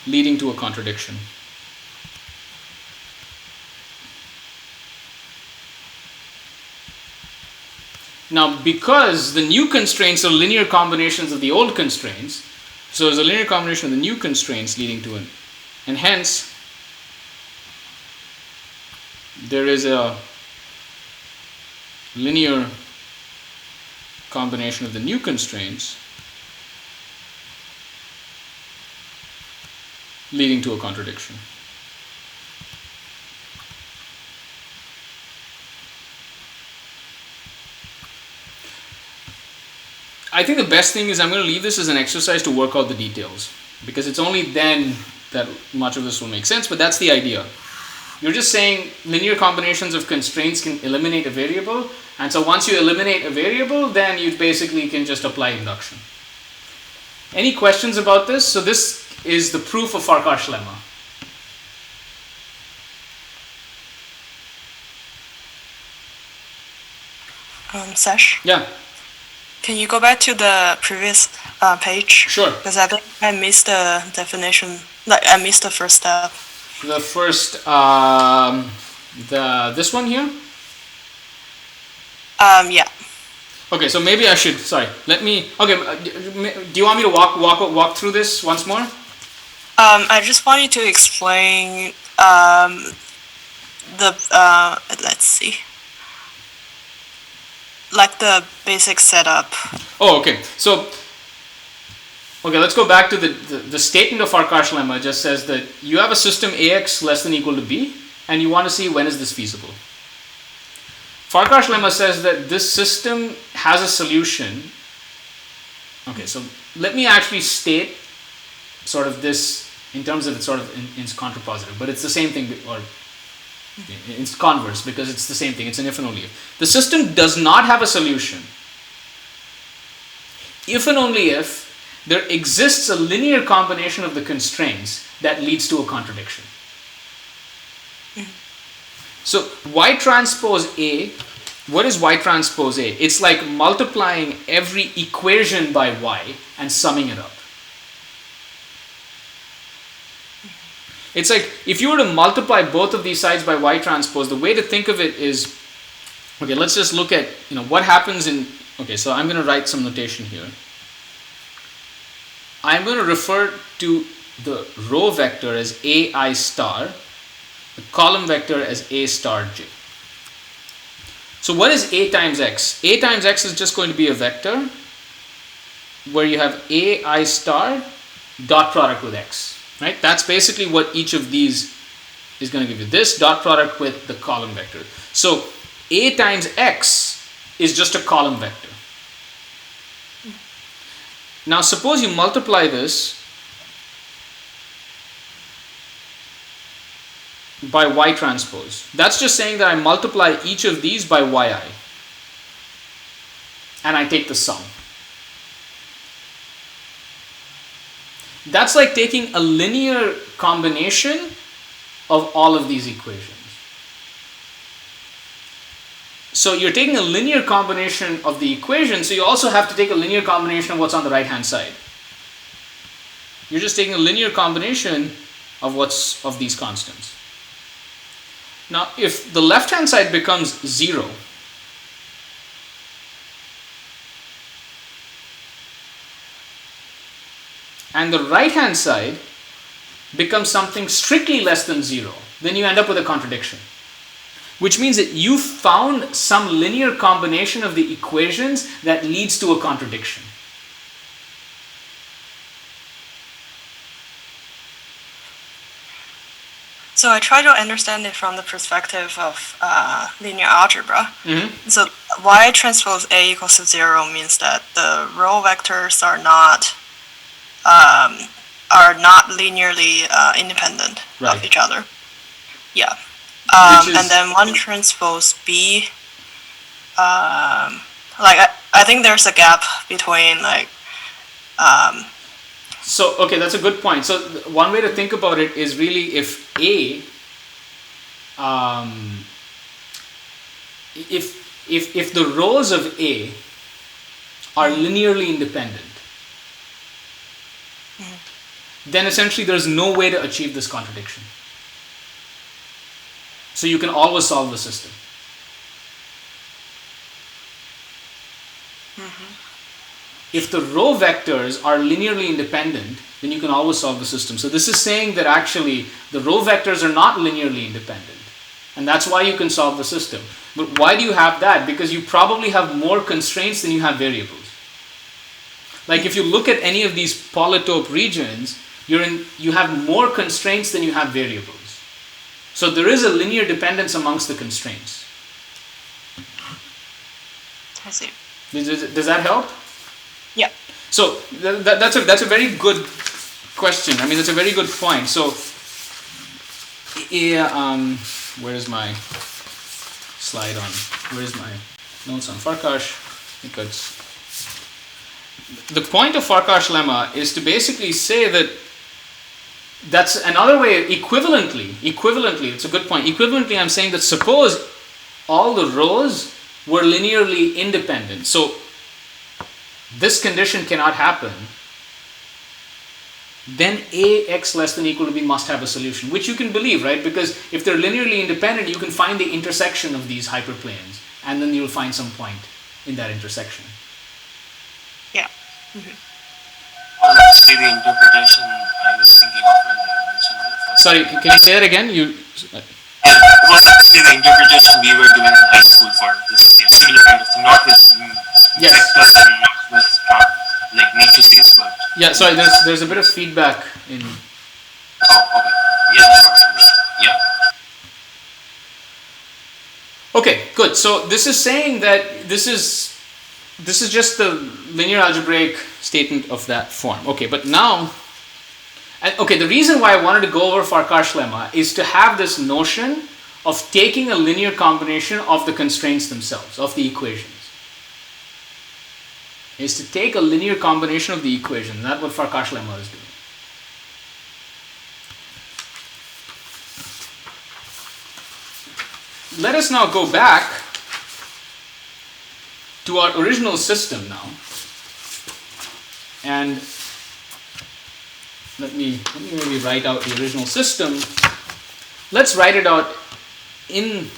leading to a contradiction. Now, because the new constraints are linear combinations of the old constraints, so there's a linear combination of the new constraints leading to an, and hence there is a linear combination of the new constraints leading to a contradiction. I think the best thing is I'm going to leave this as an exercise to work out the details, because it's only then that much of this will make sense, but that's the idea. You're just saying linear combinations of constraints can eliminate a variable, and so once you eliminate a variable, then you basically can just apply induction. Any questions about this? So this is the proof of Farkash Lemma. Sash? Yeah. Can you go back to the previous page? Sure. Because I think I missed the definition. Like I missed the first step. The first, this one here? Yeah. Okay, so maybe I should, sorry, let me, okay, do you want me to walk through this once more? I just want you to explain let's see. Like the basic setup. Oh, okay. So, okay, let's go back to the statement of Farkash Lemma. Just says that you have a system AX less than or equal to B, and you want to see when is this feasible. Farkash Lemma says that this system has a solution. Okay, so let me actually state sort of this in terms of it's sort of in contrapositive, but it's the same thing, or it's converse, because it's the same thing. It's an if and only if. The system does not have a solution if and only if there exists a linear combination of the constraints that leads to a contradiction. So Y transpose A, what is Y transpose A? It's like multiplying every equation by Y and summing it up. It's like if you were to multiply both of these sides by Y transpose, the way to think of it is, okay, let's just look at, what happens in, okay, so I'm going to write some notation here. I'm going to refer to the row vector as AI star, the column vector as A star j. So what is A times X? A times X is just going to be a vector where you have AI star dot product with X, right? That's basically what each of these is going to give you. This dot product with the column vector. So A times X is just a column vector. Now suppose you multiply this by Y transpose. That's just saying that I multiply each of these by Yi and I take the sum. That's like taking a linear combination of all of these equations. So you're taking a linear combination of the equation, so you also have to take a linear combination of what's on the right hand side. You're just taking a linear combination of these constants. Now if the left hand side becomes 0, and the right hand side becomes something strictly less than 0, then you end up with a contradiction. Which means that you found some linear combination of the equations that leads to a contradiction. So I try to understand it from the perspective of linear algebra. Mm-hmm. So Y transpose A equals to 0 means that the row vectors are not linearly independent Right. of each other. Yeah. And then 1 transpose B, I think there's a gap between So okay, that's a good point. So one way to think about it is really if A, if the rows of A are linearly independent, then essentially there's no way to achieve this contradiction. So you can always solve the system. If the row vectors are linearly independent, then you can always solve the system. So this is saying that actually the row vectors are not linearly independent. And that's why you can solve the system. But why do you have that? Because you probably have more constraints than you have variables. Like if you look at any of these polytope regions, you have more constraints than you have variables. So there is a linear dependence amongst the constraints. I see. Does that help? Yeah. So that's a very good question. I mean, that's a very good point. So, where is my slide on? Where is my notes on Farkash? Because the point of Farkash Lemma is to basically say that that's another way. Equivalently, it's a good point. Equivalently, I'm saying that suppose all the rows were linearly independent. So this condition cannot happen. Then Ax less than equal to B must have a solution, which you can believe, right? Because if they're linearly independent, you can find the intersection of these hyperplanes, and then you'll find some point in that intersection. Yeah. Well, actually, the interpretation I was thinking of when you mentioned the first. Sorry, can you say that again? It was actually the interpretation we were given in high school for this similar kind of thing, not with Yes. vectors and not with like matrices, but. Yeah, sorry, there's a bit of feedback in. Oh, okay. Yeah, never mind. Yeah. Okay, good. So this is saying that this is just the linear algebraic statement of that form. Okay, but now, okay, the reason why I wanted to go over Farkash Lemma is to have this notion of taking a linear combination of the constraints themselves, of the equations. Is to take a linear combination of the equation. That's what Farkash Lemma is doing. let us now go back to our original system now. And let me maybe write out the original system. Let's write it out in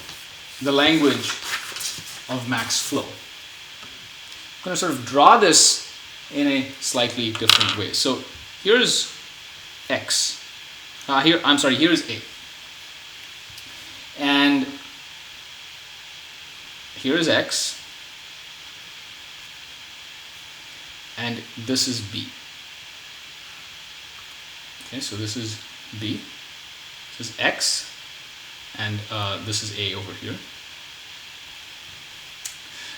the language of max flow. I'm going to sort of draw this in a slightly different way. So here's x. Here's a. And here's x. And this is b. Okay, so this is b. This is x. And this is a over here.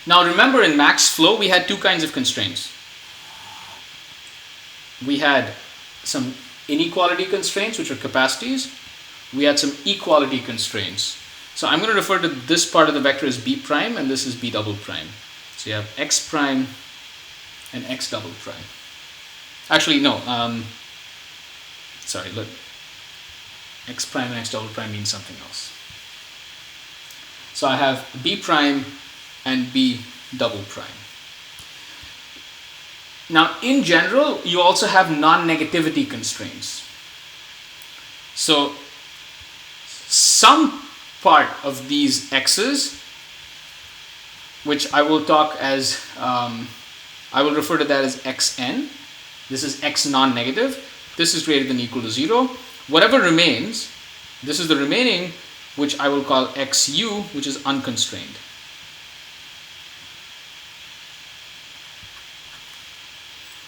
Now remember, in max flow we had two kinds of constraints. We had some inequality constraints, which are capacities. We had some equality constraints. So I'm going to refer to this part of the vector as b prime, and this is b double prime. So you have x prime and x double prime. Actually, no. Sorry, look. X prime and x double prime means something else. So I have b prime and b double prime. Now, in general, you also have non-negativity constraints. So some part of these x's, which I will talk as, I will refer to that as xn. This is x non-negative. This is greater than or equal to 0. Whatever remains, this is the remaining, which I will call xu, which is unconstrained.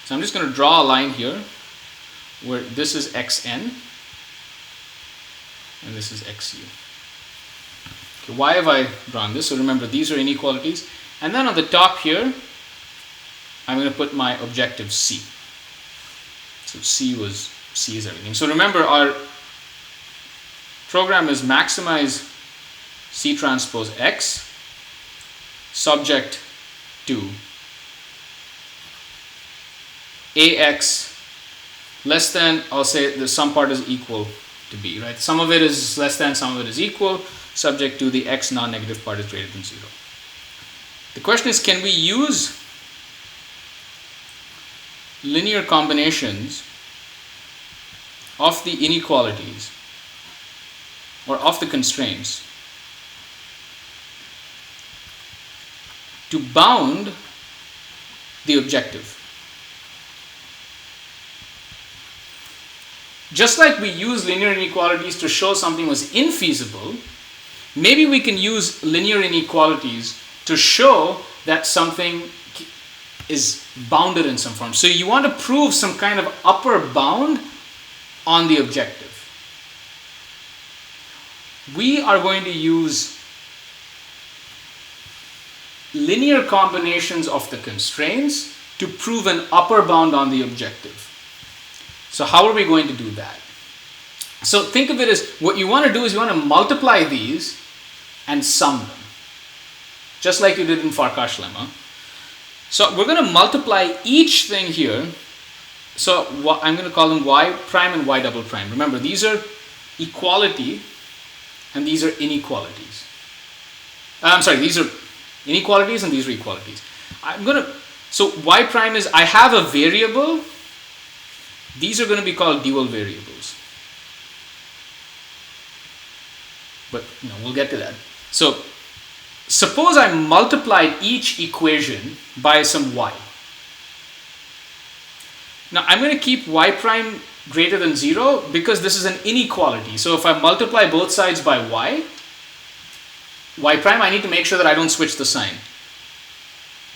So I'm just going to draw a line here where this is xn and this is xu. Okay, why have I drawn this? So remember, these are inequalities. And then on the top here, I'm going to put my objective c. So c is everything. So remember, our program is maximize c transpose x subject to ax less than, I'll say the some part is equal to b, right? Some of it is less than, some of it is equal, subject to the x non-negative part is greater than 0. The question is, can we use linear combinations of the inequalities or of the constraints to bound the objective? Just like we use linear inequalities to show something was infeasible, maybe we can use linear inequalities to show that something is bounded in some form. So you want to prove some kind of upper bound on the objective. We are going to use linear combinations of the constraints to prove an upper bound on the objective. So how are we going to do that? So think of it as, what you want to do is you want to multiply these and sum them, just like you did in Farkash Lemma. So we're going to multiply each thing here. So I'm going to call them y prime and y double prime. Remember, these are equality and these are inequalities. These are inequalities and these are equalities. So y prime is, I have a variable. These are going to be called dual variables. But we'll get to that. So suppose I multiplied each equation by some y. Now I'm going to keep y prime greater than 0 because this is an inequality. So if I multiply both sides by y prime, I need to make sure that I don't switch the sign.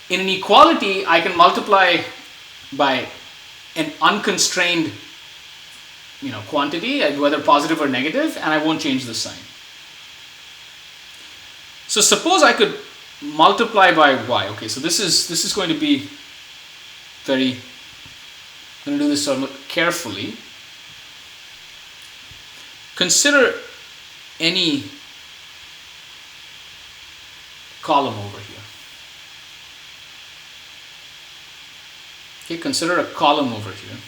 In an equality, I can multiply by an unconstrained quantity, whether positive or negative, and I won't change the sign. So suppose I could multiply by y. Okay, so this is going to be I'm going to do this somewhat carefully. Consider any column over here. Okay, consider a column over here.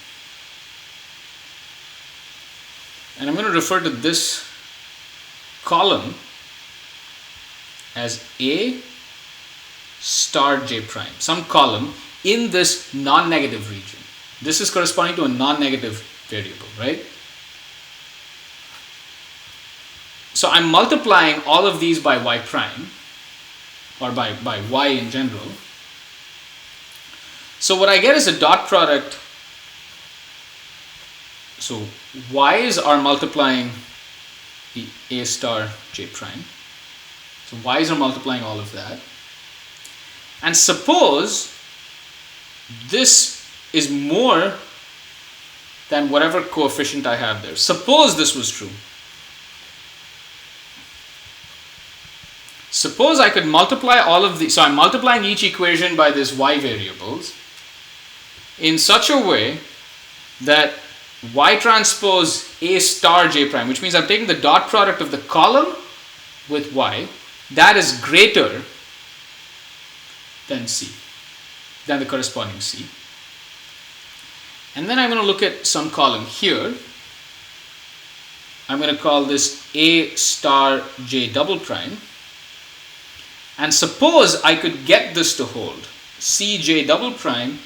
And I'm going to refer to this column as A star j prime, some column in this non-negative region. This is corresponding to a non-negative variable, right? So I'm multiplying all of these by y prime, or by y in general. So what I get is a dot product. So y's are multiplying the A star j prime. So y's are multiplying all of that. And suppose this is more than whatever coefficient I have there. Suppose this was true. Suppose I could multiply all of these. So I'm multiplying each equation by these y variables in such a way that y transpose A star j prime, which means I'm taking the dot product of the column with y, that is greater than C, than the corresponding C. And then I'm going to look at some column here. I'm going to call this A star j double prime. And suppose I could get this to hold. Cj double prime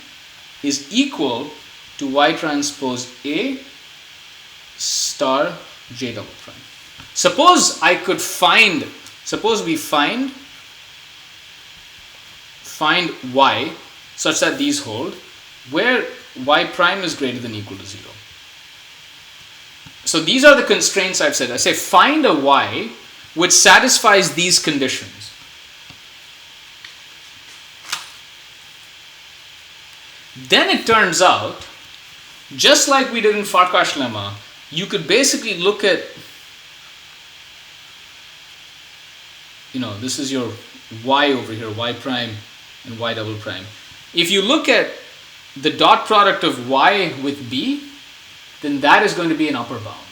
is equal to y transpose A star j double prime. Suppose we find y such that these hold, where y prime is greater than or equal to 0. So these are the constraints I've said. I say find a y which satisfies these conditions. Then it turns out, just like we did in Farkash Lemma, you could basically look at, this is your y over here, y prime and y double prime. If you look at the dot product of y with b, then that is going to be an upper bound.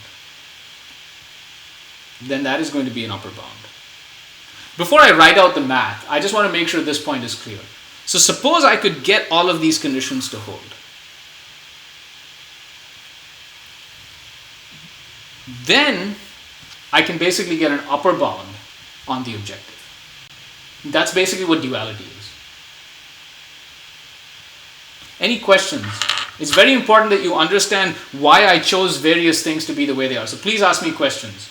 Before I write out the math, I just want to make sure this point is clear. So suppose I could get all of these conditions to hold. Then I can basically get an upper bound on the objective. That's basically what duality is. Any questions? It's very important that you understand why I chose various things to be the way they are. So please ask me questions.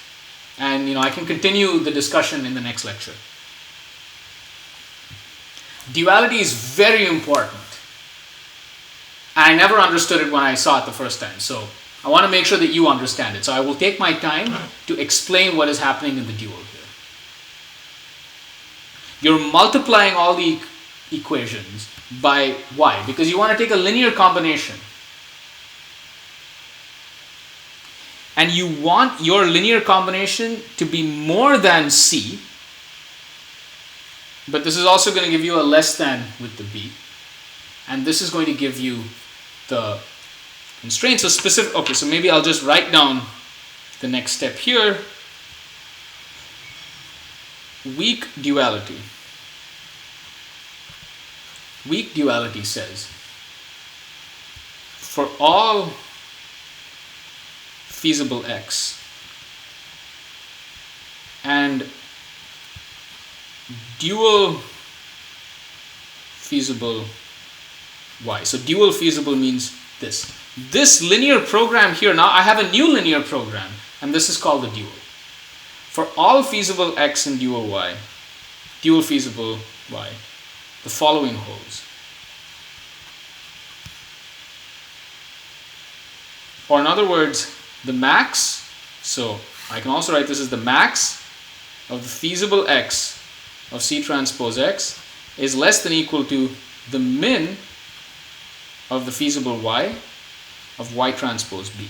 And I can continue the discussion in the next lecture. Duality is very important. And I never understood it when I saw it the first time. So I want to make sure that you understand it. So I will take my time to explain what is happening in the dual here. You're multiplying all the equations by y because you want to take a linear combination. And you want your linear combination to be more than C. But this is also going to give you a less than with the b. And this is going to give you the constraint. So specific, okay, so maybe I'll just write down the next step here. Weak duality. Weak duality says, for all feasible x and dual feasible y. So dual feasible means this. This linear program here, now I have a new linear program, and this is called the dual. For all feasible x and dual y, dual feasible y, the following holds. Or in other words, the max, so I can also write this as the max of the feasible x of C transpose x is less than or equal to the min of the feasible y of y transpose b.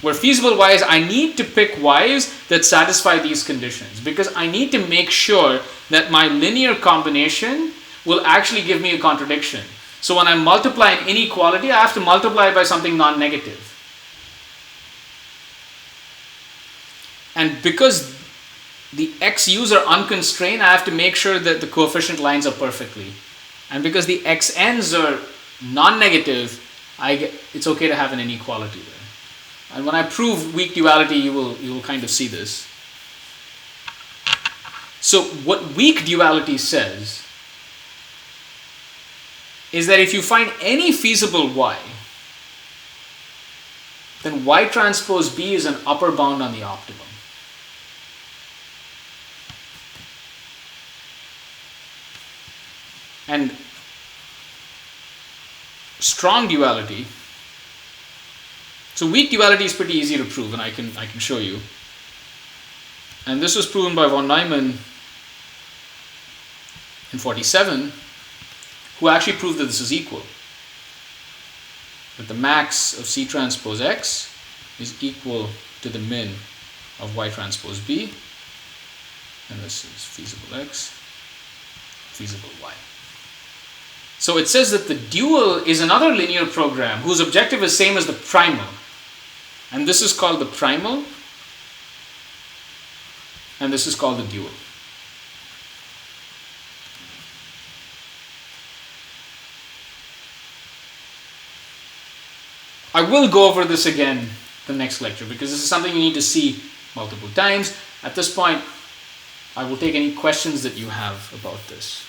Where feasible y is, I need to pick y's that satisfy these conditions because I need to make sure that my linear combination will actually give me a contradiction. So when I multiply an inequality, I have to multiply it by something non-negative. And because the xu's are unconstrained, I have to make sure that the coefficient lines up perfectly. And because the xn's are non-negative, it's okay to have an inequality there. And when I prove weak duality, you will kind of see this. So what weak duality says is that if you find any feasible y, then y transpose b is an upper bound on the optimum. And strong duality, so weak duality is pretty easy to prove, and I can show you. And this was proven by von Neumann in 47, who actually proved that this is equal. That the max of C transpose X is equal to the min of Y transpose B. And this is feasible X, feasible Y. So it says that the dual is another linear program whose objective is same as the primal. And this is called the primal. And this is called the dual. I will go over this again the next lecture because this is something you need to see multiple times. At this point, I will take any questions that you have about this.